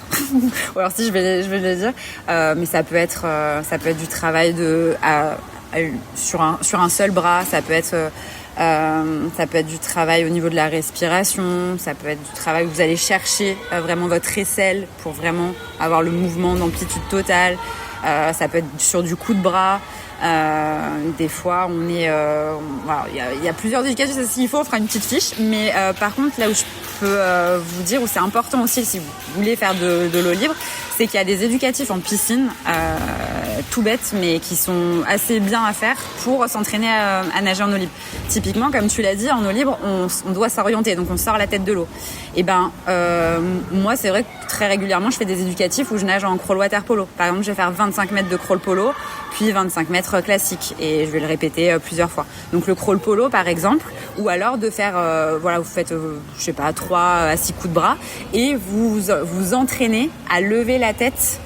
Ou alors si je vais le dire. Mais ça peut être du travail sur un seul bras. Ça peut être du travail au niveau de la respiration, ça peut être du travail où vous allez chercher vraiment votre aisselle pour vraiment avoir le mouvement d'amplitude totale. Ça peut être sur du coup de bras. Des fois, on est... il y a plusieurs éducatifs. S'il faut, on fera une petite fiche. Mais par contre, là où je peux vous dire, où c'est important aussi si vous voulez faire de l'eau libre, c'est qu'il y a des éducatifs en piscine, tout bêtes, mais qui sont assez bien à faire pour s'entraîner à nager en eau libre. Typiquement, comme tu l'as dit, en eau libre, on doit s'orienter, donc on sort la tête de l'eau. Et moi, c'est vrai que très régulièrement, je fais des éducatifs où je nage en crawl water polo. Par exemple, je vais faire 25 mètres de crawl polo, puis 25 mètres classique, et je vais le répéter plusieurs fois. Donc le crawl polo, par exemple, ou alors de faire, vous faites, 3 à 6 coups de bras, et vous entraînez à lever la tête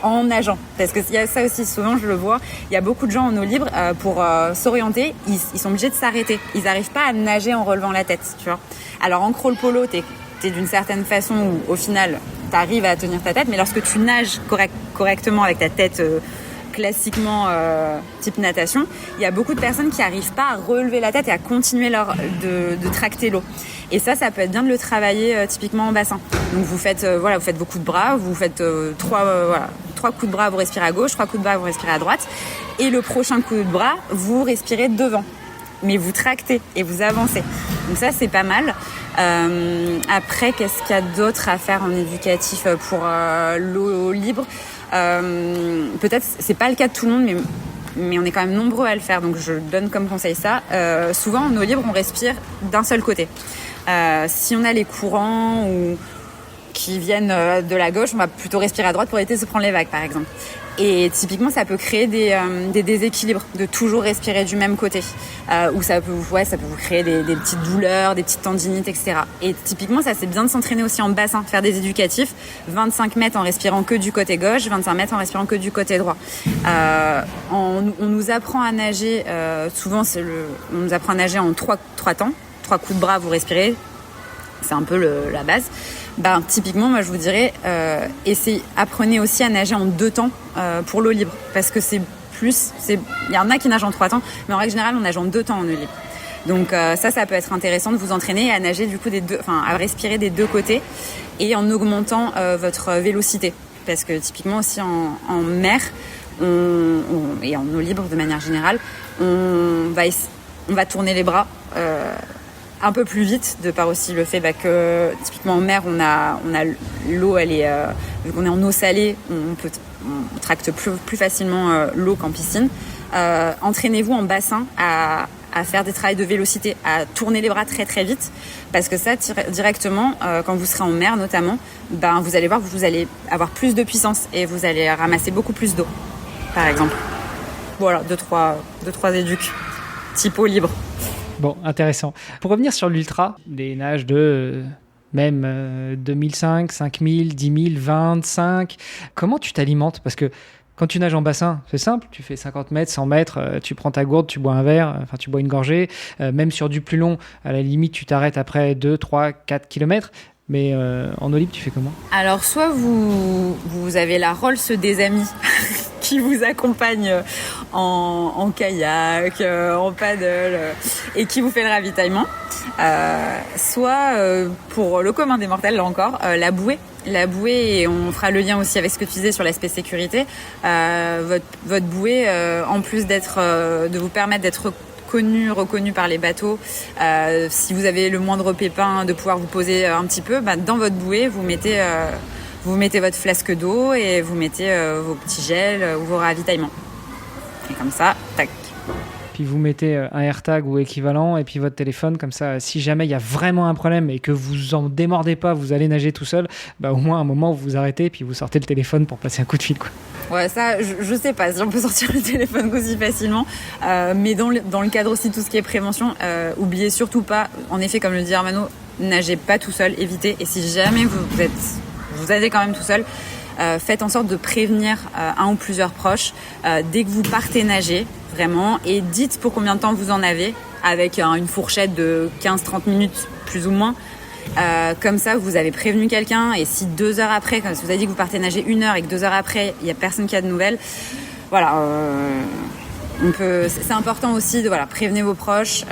en nageant. Parce qu'il y a ça aussi, souvent je le vois, il y a beaucoup de gens en eau libre, pour s'orienter, ils sont obligés de s'arrêter. Ils n'arrivent pas à nager en relevant la tête, tu vois. Alors en crawl polo, t'es d'une certaine façon où au final, t'arrives à tenir ta tête, mais lorsque tu nages correctement avec ta tête classiquement type natation, il y a beaucoup de personnes qui n'arrivent pas à relever la tête et à continuer de tracter l'eau. Et ça peut être bien de le travailler typiquement en bassin. Donc vous faites vos coups de bras, vous faites 3 coups de bras, vous respirez à gauche, 3 coups de bras, vous respirez à droite, et le prochain coup de bras, vous respirez devant. Mais vous tractez et vous avancez. Donc ça, c'est pas mal. Après, qu'est-ce qu'il y a d'autre à faire en éducatif pour l'eau libre ? Peut-être, c'est pas le cas de tout le monde, mais on est quand même nombreux à le faire, donc je donne comme conseil ça. Souvent, en eau libre, on respire d'un seul côté. Si on a les courants ou qui viennent de la gauche, on va plutôt respirer à droite pour éviter de se prendre les vagues, par exemple. Et typiquement, ça peut créer des déséquilibres de toujours respirer du même côté, ou ça peut vous créer des petites douleurs, des petites tendinites, etc. Et typiquement, ça c'est bien de s'entraîner aussi en bassin, faire des éducatifs, 25 mètres en respirant que du côté gauche, 25 mètres en respirant que du côté droit. On nous apprend à nager, souvent on nous apprend à nager en trois temps, 3 coups de bras, vous respirez, c'est un peu la base. Typiquement, moi je vous dirais, apprenez aussi à nager en 2 temps pour l'eau libre, parce que il y en a qui nagent en 3 temps, mais en règle générale on nage en 2 temps en eau libre. Donc ça peut être intéressant de vous entraîner à nager du coup à respirer des 2 côtés et en augmentant votre vélocité, parce que typiquement aussi en mer et en eau libre de manière générale, on va tourner les bras un peu plus vite, de par aussi le fait que typiquement en mer on a l'eau, elle est vu qu'on est en eau salée, on tracte plus facilement l'eau qu'en piscine. Entraînez-vous en bassin à faire des travails de vélocité, à tourner les bras très très vite, parce que ça directement quand vous serez en mer notamment, vous allez voir que vous allez avoir plus de puissance et vous allez ramasser beaucoup plus d'eau, par exemple. Voilà, 2-3 éducs typo libre. Bon, intéressant. Pour revenir sur l'ultra, des nages de même 2005, 5000, 10 000, 25, comment tu t'alimentes ? Parce que quand tu nages en bassin, c'est simple, tu fais 50 mètres, 100 mètres, tu prends ta gourde, tu bois un verre, tu bois une gorgée. Même sur du plus long, à la limite, tu t'arrêtes après 2, 3, 4 kilomètres. Mais en eau libre, tu fais comment ? Alors, soit vous avez la Rolls des amis qui vous accompagne en kayak, en paddle, et qui vous fait le ravitaillement. Soit, pour le commun des mortels, là encore, la bouée. La bouée, et on fera le lien aussi avec ce que tu disais sur l'aspect sécurité. Votre bouée, en plus de vous permettre d'être reconnu par les bateaux, si vous avez le moindre pépin, de pouvoir vous poser un petit peu, dans votre bouée, vous mettez votre flasque d'eau et vous mettez vos petits gels ou vos ravitaillements. Et comme ça, tac. Puis vous mettez un AirTag ou équivalent et puis votre téléphone, comme ça, si jamais il y a vraiment un problème et que vous en démordez pas, vous allez nager tout seul, au moins à un moment vous vous arrêtez et puis vous sortez le téléphone pour passer un coup de fil, quoi. Ouais, ça, je sais pas si on peut sortir le téléphone aussi facilement, mais dans le cadre aussi de tout ce qui est prévention, oubliez surtout pas, en effet, comme le dit Armano, nagez pas tout seul, évitez, et si jamais vous allez quand même tout seul, faites en sorte de prévenir un ou plusieurs proches dès que vous partez nager, vraiment, et dites pour combien de temps vous en avez, avec une fourchette de 15-30 minutes plus ou moins. Comme ça, vous avez prévenu quelqu'un, et si 2 heures après, comme si vous avez dit que vous partez nager 1 heure et que 2 heures après, il n'y a personne qui a de nouvelles, voilà, c'est important aussi de prévenir vos proches.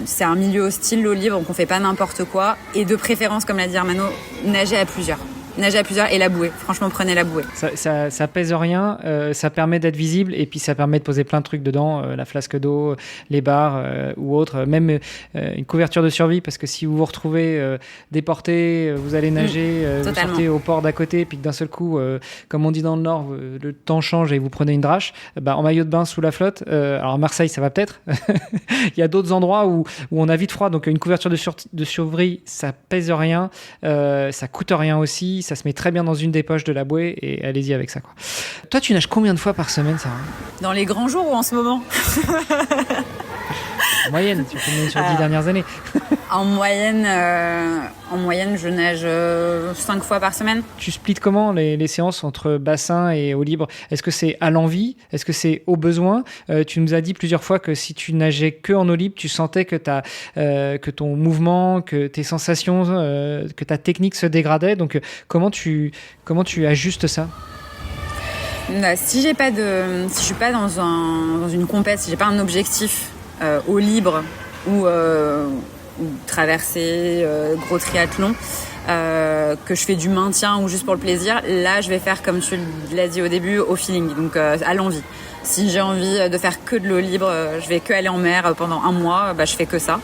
C'est un milieu hostile, l'eau libre, donc on fait pas n'importe quoi, et de préférence, comme l'a dit Armano, nager à plusieurs. Nager à plusieurs et la bouée. Franchement, prenez la bouée. Ça pèse rien, ça permet d'être visible et puis ça permet de poser plein de trucs dedans, la flasque d'eau, les barres ou autres, même une couverture de survie, parce que si vous vous retrouvez déporté, vous allez nager, vous sortez au port d'à côté, puis que d'un seul coup, comme on dit dans le Nord, le temps change et vous prenez une drache, en maillot de bain sous la flotte, alors Marseille ça va peut-être, il y a d'autres endroits où on a vite froid, donc une couverture de survie, ça pèse rien, ça coûte rien aussi, ça se met très bien dans une des poches de la bouée et allez-y avec ça, quoi. Toi, tu nages combien de fois par semaine, Sarah ? Dans les grands jours ou en ce moment ? En moyenne, tu fais sur 10 dernières années. En moyenne, je nage 5 fois par semaine. Tu splits comment les séances entre bassin et eau libre ? Est-ce que c'est à l'envie ? Est-ce que c'est au besoin ? Tu nous as dit plusieurs fois que si tu nageais que en eau libre, tu sentais que que ton mouvement, que tes sensations, que ta technique se dégradait. Donc, comment tu ajustes ça ? Si je suis pas dans une compète, si j'ai pas un objectif eau libre ou traversée, gros triathlon, que je fais du maintien ou juste pour le plaisir, là je vais faire comme tu l'as dit au début, au feeling, donc à l'envie. Si j'ai envie de faire que de l'eau libre, je vais que aller en mer pendant 1 mois, je fais que ça.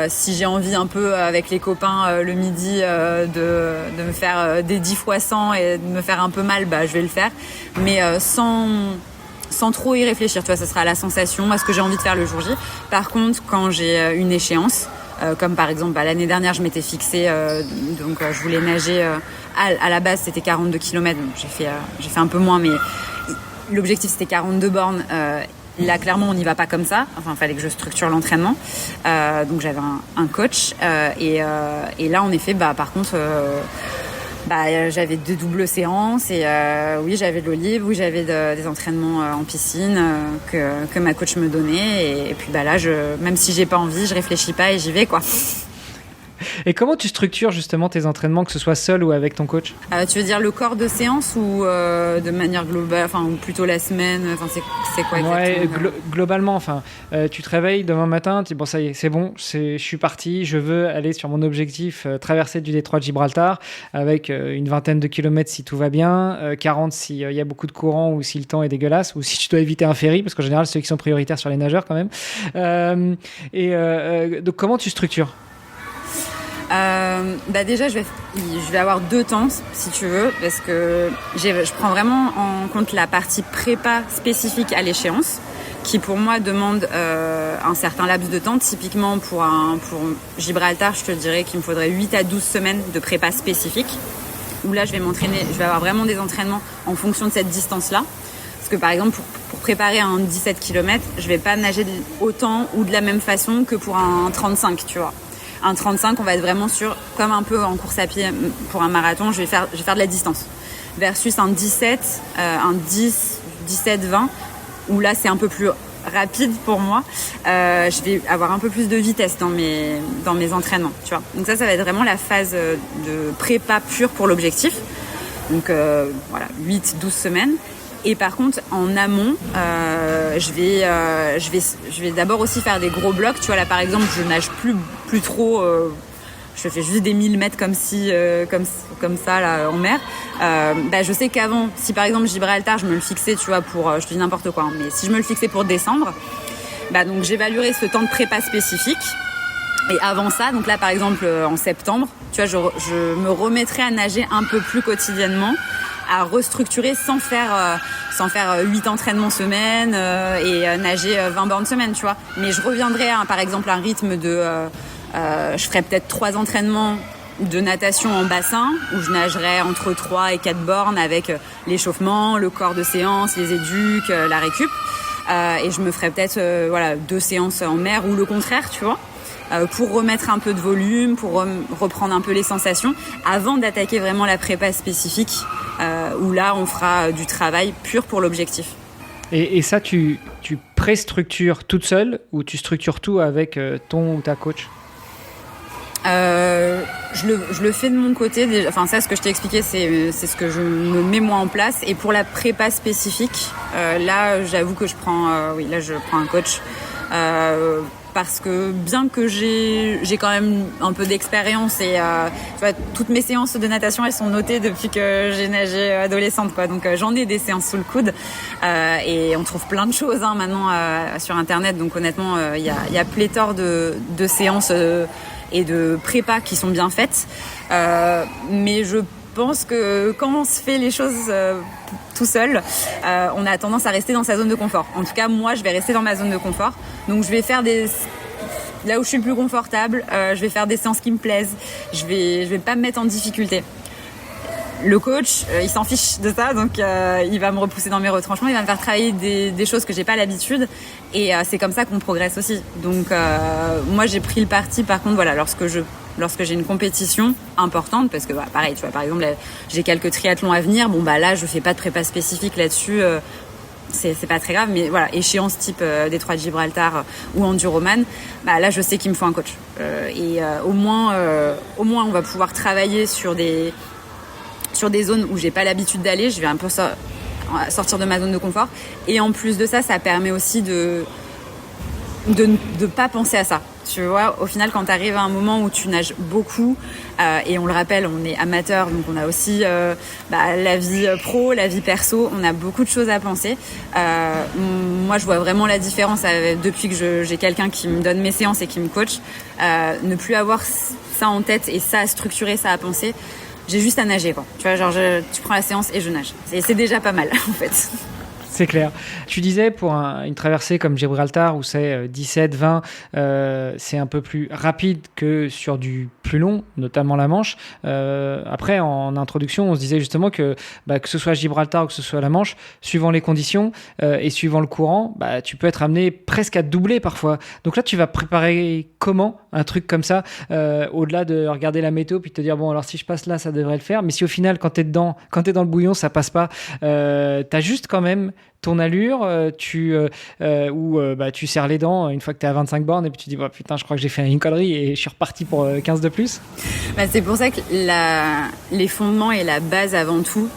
Si j'ai envie un peu avec les copains le midi de me faire des 10 fois 100 et de me faire un peu mal, je vais le faire, mais sans trop y réfléchir, tu vois, ça sera à la sensation, à ce que j'ai envie de faire le jour J. Par contre, quand j'ai une échéance, comme par exemple l'année dernière je m'étais fixée, je voulais nager, à la base c'était 42 km, donc j'ai fait un peu moins, mais l'objectif c'était 42 bornes. Là, clairement, on n'y va pas comme ça. Enfin, il fallait que je structure l'entraînement. Donc, j'avais un coach. Et là, en effet, par contre, j'avais 2 doubles séances. Et oui, j'avais de l'eau libre. Oui, j'avais des entraînements en piscine que ma coach me donnait. Et puis, là, même si j'ai pas envie, je réfléchis pas et j'y vais, quoi. Et comment tu structures justement tes entraînements, que ce soit seul ou avec ton coach ? Tu veux dire le corps de séance ou de manière globale, ou plutôt la semaine, c'est quoi exactement ? Ouais, globalement, tu te réveilles demain matin, tu dis bon ça y est, c'est bon, je suis parti, je veux aller sur mon objectif, traverser du détroit de Gibraltar avec une 20aine de kilomètres si tout va bien, 40 s'il y a beaucoup de courant ou si le temps est dégueulasse, ou si tu dois éviter un ferry, parce qu'en général c'est ceux qui sont prioritaires sur les nageurs quand même. Donc comment tu structures ? Déjà je vais avoir 2 temps si tu veux, parce que je prends vraiment en compte la partie prépa spécifique à l'échéance qui pour moi demande un certain laps de temps. Typiquement pour Gibraltar, je te dirais qu'il me faudrait 8 à 12 semaines de prépa spécifique où là je vais avoir vraiment des entraînements en fonction de cette distance-là. Parce que par exemple pour préparer un 17 km, je vais pas nager autant ou de la même façon que pour un 35, tu vois. Un 35, on va être vraiment sur, comme un peu en course à pied pour un marathon, je vais faire de la distance. Versus un 17, un 10, 17, 20, où là c'est un peu plus rapide pour moi. Je vais avoir un peu plus de vitesse dans mes entraînements, tu vois. Donc ça va être vraiment la phase de prépa pure pour l'objectif. Donc 8-12 semaines. Et par contre, en amont, je vais d'abord aussi faire des gros blocs. Tu vois, là, par exemple, je nage plus trop. Je fais juste des 1000 mètres comme ça là en mer. Je sais qu'avant, si par exemple Gibraltar, je me le fixais, tu vois, je te dis n'importe quoi, mais si je me le fixais pour décembre, donc j'évaluerais ce temps de prépa spécifique. Et avant ça, donc là par exemple en septembre, tu vois, je me remettrais à nager un peu plus quotidiennement, à restructurer sans faire 8 entraînements semaine et nager 20 bornes semaine, tu vois. Mais je reviendrai à par exemple un rythme de je ferais peut-être 3 entraînements de natation en bassin où je nagerais entre 3 et 4 bornes avec l'échauffement, le corps de séance, les éducs, la récup. Et je me ferais peut-être 2 séances en mer ou le contraire, tu vois. Pour remettre un peu de volume, pour reprendre un peu les sensations, avant d'attaquer vraiment la prépa spécifique, où là, on fera du travail pur pour l'objectif. Et ça, tu pré-structures toute seule ou tu structures tout avec ton ou ta coach ? Je le fais de mon côté. Enfin, ça, ce que je t'ai expliqué, c'est ce que je me mets moi en place. Et pour la prépa spécifique, là, j'avoue que je prends un coach. Parce que bien que j'ai quand même un peu d'expérience et tu vois, toutes mes séances de natation elles sont notées depuis que j'ai nagé adolescente, quoi. Donc j'en ai des séances sous le coude et on trouve plein de choses maintenant sur internet. Donc honnêtement il y a pléthore de séances et de prépa qui sont bien faites, mais je pense que quand on se fait les choses tout seul, on a tendance à rester dans sa zone de confort. En tout cas, moi, je vais rester dans ma zone de confort. Donc, je vais faire là où je suis le plus confortable, je vais faire des séances qui me plaisent. Je vais pas me mettre en difficulté. Le coach, il s'en fiche de ça, donc il va me repousser dans mes retranchements, il va me faire travailler des choses que j'ai pas l'habitude, et c'est comme ça qu'on progresse aussi. Donc moi j'ai pris le parti, par contre lorsque j'ai une compétition importante, parce que pareil, tu vois, par exemple là, j'ai quelques triathlons à venir, là je fais pas de prépa spécifique là-dessus, c'est pas très grave, mais voilà, échéance type Détroit de Gibraltar ou Enduroman, là je sais qu'il me faut un coach, et au moins on va pouvoir travailler sur des zones où j'ai pas l'habitude d'aller. Je vais un peu sortir de ma zone de confort, et en plus de ça permet aussi de pas penser à ça. Tu vois, au final, quand tu arrives à un moment où tu nages beaucoup, et on le rappelle, on est amateur, donc on a aussi la vie pro, la vie perso, on a beaucoup de choses à penser. Moi, je vois vraiment la différence depuis que j'ai quelqu'un qui me donne mes séances et qui me coach. Ne plus avoir ça en tête et ça à structurer, ça à penser. J'ai juste à nager, quoi. Tu vois, tu prends la séance et je nage. C'est déjà pas mal, en fait. C'est clair. Tu disais pour une traversée comme Gibraltar où c'est 17, 20, c'est un peu plus rapide que sur du plus long, notamment la Manche. Après, en introduction, on se disait justement que ce soit Gibraltar ou que ce soit la Manche, suivant les conditions et suivant le courant, tu peux être amené presque à doubler parfois. Donc là, tu vas préparer comment un truc comme ça, au-delà de regarder la météo puis te dire bon alors si je passe là, ça devrait le faire. Mais si au final, quand t'es dans le bouillon, ça passe pas, t'as juste quand même ton allure, tu serres les dents une fois que tu es à 25 bornes et puis tu dis putain je crois que j'ai fait une connerie et je suis reparti pour 15 de plus. C'est pour ça que les fondements et la base avant tout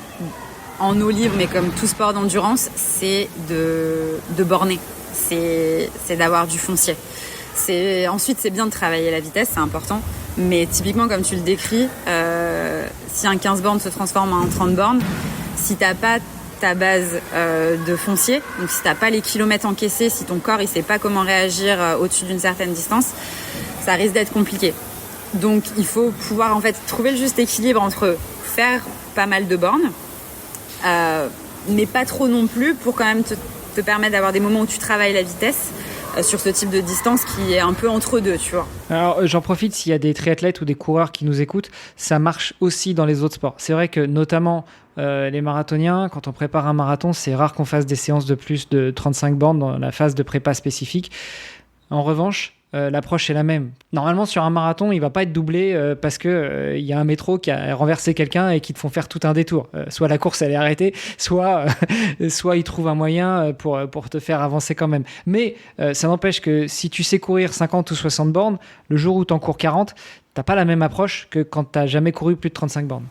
en eau libre, mais comme tout sport d'endurance, c'est de borner, c'est d'avoir du foncier. Ensuite c'est bien de travailler la vitesse, c'est important, mais typiquement comme tu le décris, si un 15 bornes se transforme en 30 bornes, si t'as pas ta base de foncier, donc si t'as pas les kilomètres encaissés, si ton corps il sait pas comment réagir au-dessus d'une certaine distance, ça risque d'être compliqué. Donc il faut pouvoir en fait trouver le juste équilibre entre faire pas mal de bornes, mais pas trop non plus pour quand même te permettre d'avoir des moments où tu travailles la vitesse sur ce type de distance qui est un peu entre deux, tu vois. Alors j'en profite, s'il y a des triathlètes ou des coureurs qui nous écoutent, ça marche aussi dans les autres sports. C'est vrai que notamment les marathoniens, quand on prépare un marathon, c'est rare qu'on fasse des séances de plus de 35 bornes dans la phase de prépa spécifique. En revanche, l'approche est la même. Normalement, sur un marathon, il ne va pas être doublé parce qu'il y a un métro qui a renversé quelqu'un et qui te font faire tout un détour. Soit la course, elle est arrêtée, soit ils trouvent un moyen pour te faire avancer quand même. Mais ça n'empêche que si tu sais courir 50 ou 60 bornes, le jour où tu en cours 40, tu n'as pas la même approche que quand tu n'as jamais couru plus de 35 bornes.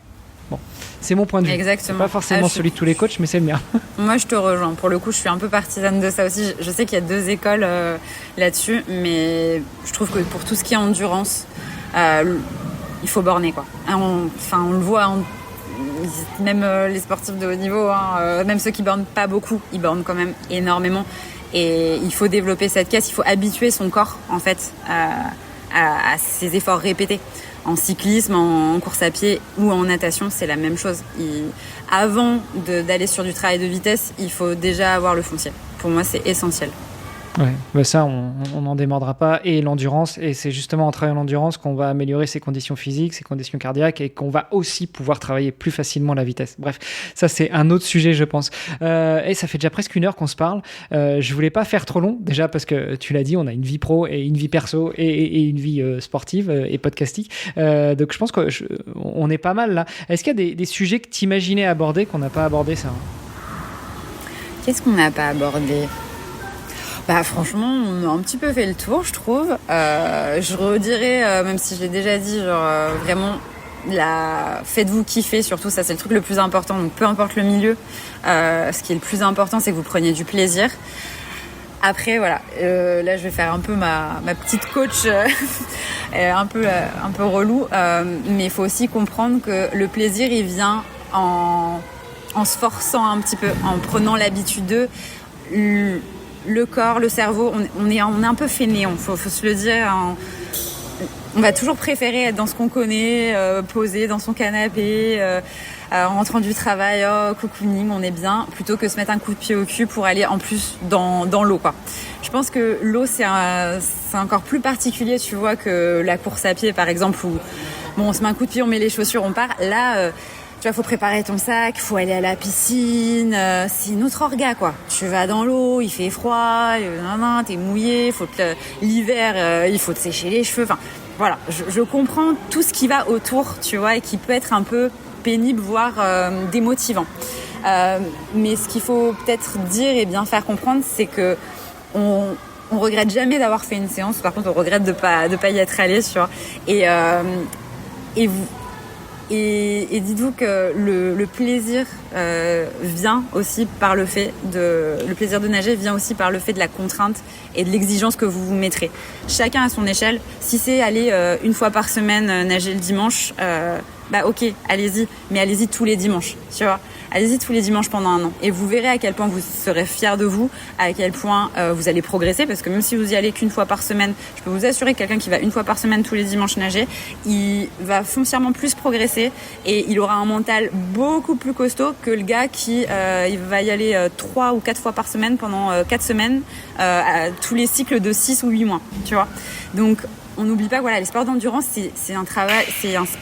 Bon, c'est mon point de vue. Exactement. C'est pas forcément celui de tous les coachs, mais c'est le mien. Moi, je te rejoins. Pour le coup, je suis un peu partisane de ça aussi. Je sais qu'il y a 2 écoles là-dessus, mais je trouve que pour tout ce qui est endurance, il faut borner, quoi. On le voit, même les sportifs de haut niveau, même ceux qui bornent pas beaucoup, ils bornent quand même énormément. Et il faut développer cette caisse, il faut habituer son corps, en fait, à ces efforts répétés. En cyclisme, en course à pied ou en natation, c'est la même chose. Avant d'aller sur du travail de vitesse, il faut déjà avoir le foncier. Pour moi, c'est essentiel. Ouais, ça, on n'en démordra pas. Et l'endurance, et c'est justement en travaillant l'endurance qu'on va améliorer ses conditions physiques, ses conditions cardiaques, et qu'on va aussi pouvoir travailler plus facilement la vitesse. Bref, ça c'est un autre sujet, je pense. Et ça fait déjà presque 1 heure qu'on se parle. Je voulais pas faire trop long, déjà parce que tu l'as dit, on a une vie pro et une vie perso et une vie sportive et podcastique. Donc je pense qu'on est pas mal là. Est-ce qu'il y a des sujets que tu imaginais aborder qu'on n'a pas abordé, ça? Qu'est-ce qu'on n'a pas abordé ? Franchement, on a un petit peu fait le tour, je trouve. Je redirais, même si je l'ai déjà dit, vraiment, faites-vous kiffer, surtout, ça c'est le truc le plus important. Donc peu importe le milieu, ce qui est le plus important, c'est que vous preniez du plaisir. Après, voilà, là je vais faire un peu ma petite coach, un peu relou, mais il faut aussi comprendre que le plaisir, il vient en se forçant un petit peu, en prenant l'habitude de... Le corps, le cerveau, on est un peu fainéant, faut se le dire. On va toujours préférer être dans ce qu'on connaît, posé dans son canapé, en rentrant du travail, cocooning, on est bien, plutôt que se mettre un coup de pied au cul pour aller en plus dans l'eau, quoi. Je pense que l'eau, c'est encore plus particulier, tu vois, que la course à pied, par exemple, où on se met un coup de pied, on met les chaussures, on part. Là, tu vois, faut préparer ton sac, faut aller à la piscine, c'est une autre orga, quoi. Tu vas dans l'eau, il fait froid, t'es mouillé, l'hiver, il faut te sécher les cheveux. Enfin, voilà, je comprends tout ce qui va autour, tu vois, et qui peut être un peu pénible, voire démotivant. Mais ce qu'il faut peut-être dire et bien faire comprendre, c'est que on regrette jamais d'avoir fait une séance. Par contre, on regrette de pas y être allé, tu vois. Et dites-vous que le plaisir vient aussi par le plaisir de nager vient aussi par le fait de la contrainte et de l'exigence que vous vous mettrez. Chacun à son échelle. Si c'est aller 1 fois par semaine nager le dimanche, bah ok, allez-y, mais allez-y tous les dimanches, tu vois. Allez-y tous les dimanches pendant 1 an et vous verrez à quel point vous serez fiers de vous, à quel point vous allez progresser, parce que même si vous y allez qu'une fois par semaine, je peux vous assurer que quelqu'un qui va une fois par semaine tous les dimanches nager, il va foncièrement plus progresser et il aura un mental beaucoup plus costaud que le gars qui il va y aller 3 ou 4 fois par semaine pendant 4 semaines à tous les cycles de 6 ou 8 mois, tu vois. Donc on n'oublie pas que voilà, les sports d'endurance, c'est un travail,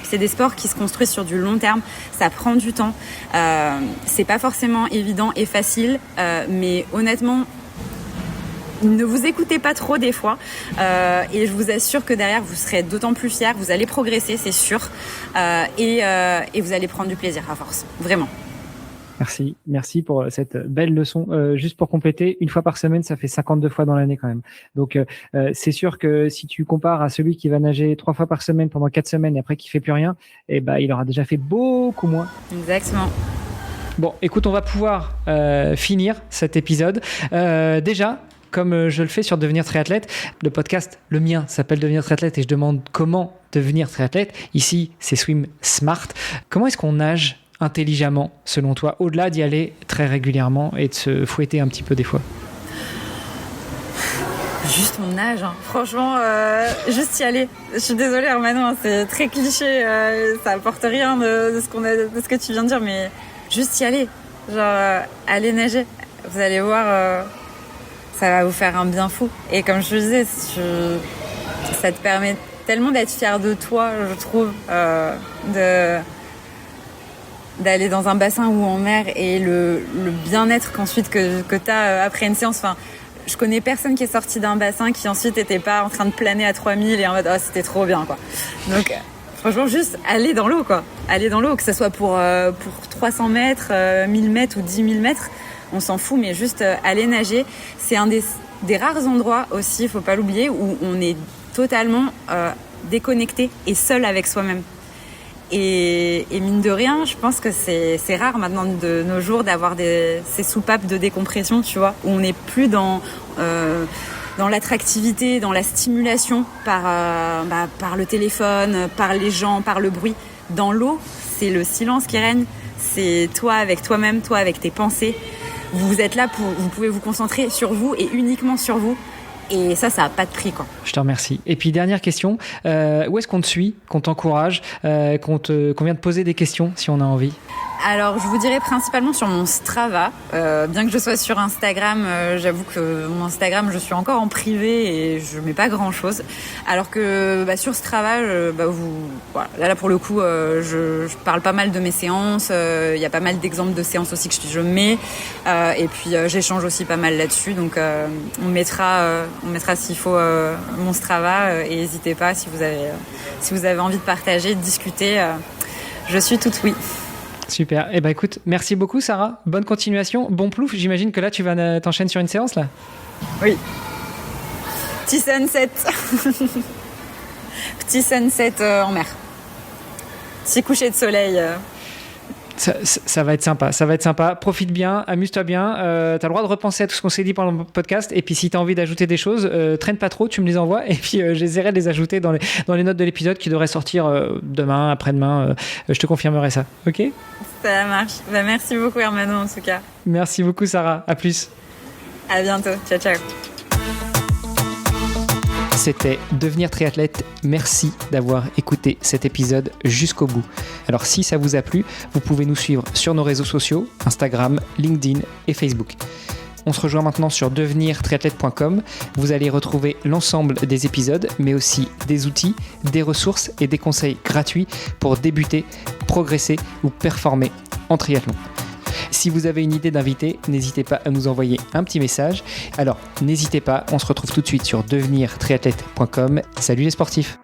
c'est des sports qui se construisent sur du long terme. Ça prend du temps. C'est pas forcément évident et facile, mais honnêtement, ne vous écoutez pas trop des fois. Et je vous assure que derrière, vous serez d'autant plus fiers. Vous allez progresser, c'est sûr, et vous allez prendre du plaisir à force, vraiment. Merci pour cette belle leçon. Juste pour compléter, 1 fois par semaine, ça fait 52 fois dans l'année quand même. Donc, c'est sûr que si tu compares à celui qui va nager 3 fois par semaine pendant 4 semaines et après qui fait plus rien, il aura déjà fait beaucoup moins. Exactement. Bon, écoute, on va pouvoir finir cet épisode. Déjà, comme je le fais sur Devenir triathlète, le podcast, le mien, s'appelle Devenir triathlète et je demande comment devenir triathlète. Ici, c'est Swim Smart. Comment est-ce qu'on nage intelligemment, selon toi, au-delà d'y aller très régulièrement et de se fouetter un petit peu des fois? Juste on nage, hein. Franchement, juste y aller. Je suis désolée Armano, hein, c'est très cliché, ça apporte rien de ce que tu viens de dire, mais juste y aller. Genre, allez nager. Vous allez voir, ça va vous faire un bien fou. Et comme je te disais, ça te permet tellement d'être fier de toi, je trouve, d'aller dans un bassin ou en mer et le bien-être qu'ensuite que t'as après une séance. Enfin, je connais personne qui est sorti d'un bassin qui ensuite était pas en train de planer à 3000 et en mode c'était trop bien, quoi. Donc franchement, juste aller dans l'eau, quoi. Aller dans l'eau, que ce soit pour 300 mètres, 1000 mètres ou 10 000 mètres, on s'en fout, mais juste aller nager. C'est un des rares endroits aussi, faut pas l'oublier, où on est totalement déconnecté et seul avec soi-même. Et mine de rien, je pense que c'est rare maintenant de nos jours d'avoir ces soupapes de décompression, tu vois, où on n'est plus dans l'attractivité, dans la stimulation par le téléphone, par les gens, par le bruit. Dans l'eau, c'est le silence qui règne, c'est toi avec toi-même, toi avec tes pensées. Vous êtes là vous pouvez vous concentrer sur vous et uniquement sur vous. Et ça n'a pas de prix, quoi. Je te remercie. Et puis, dernière question, où est-ce qu'on te suit, qu'on t'encourage, qu'on vient te poser des questions si on a envie? Alors, je vous dirais principalement sur mon Strava. Bien que je sois sur Instagram, j'avoue que mon Instagram, je suis encore en privé et je mets pas grand-chose. Alors que sur Strava, voilà, là pour le coup, je parle pas mal de mes séances. Il y a pas mal d'exemples de séances aussi que je mets. Et puis, j'échange aussi pas mal là-dessus. Donc, on mettra s'il faut mon Strava. Et n'hésitez pas si vous avez envie de partager, de discuter. Je suis toute oui. Super. Eh ben écoute, merci beaucoup Sarah. Bonne continuation. Bon plouf. J'imagine que là tu vas t'enchaîner sur une séance là. Oui. Petit sunset. Petit sunset en mer. Petit coucher de soleil. Ça va être sympa. Ça va être sympa. Profite bien, amuse-toi bien. T'as le droit de repenser à tout ce qu'on s'est dit pendant le podcast. Et puis si t'as envie d'ajouter des choses, traîne pas trop, tu me les envoies. Et puis j'essaierai de les ajouter dans les notes de l'épisode qui devrait sortir demain, après-demain. Je te confirmerai ça. Ok ? Ça marche. Merci beaucoup Hermano en tout cas. Merci beaucoup Sarah. À plus. À bientôt. Ciao, ciao. C'était Devenir triathlète. Merci d'avoir écouté cet épisode jusqu'au bout. Alors si ça vous a plu, vous pouvez nous suivre sur nos réseaux sociaux, Instagram, LinkedIn et Facebook. On se rejoint maintenant sur devenirtriathlète.com. Vous allez retrouver l'ensemble des épisodes, mais aussi des outils, des ressources et des conseils gratuits pour débuter, progresser ou performer en triathlon. Si vous avez une idée d'invité, n'hésitez pas à nous envoyer un petit message. Alors, n'hésitez pas, on se retrouve tout de suite sur devenirtriathlète.com. Salut les sportifs!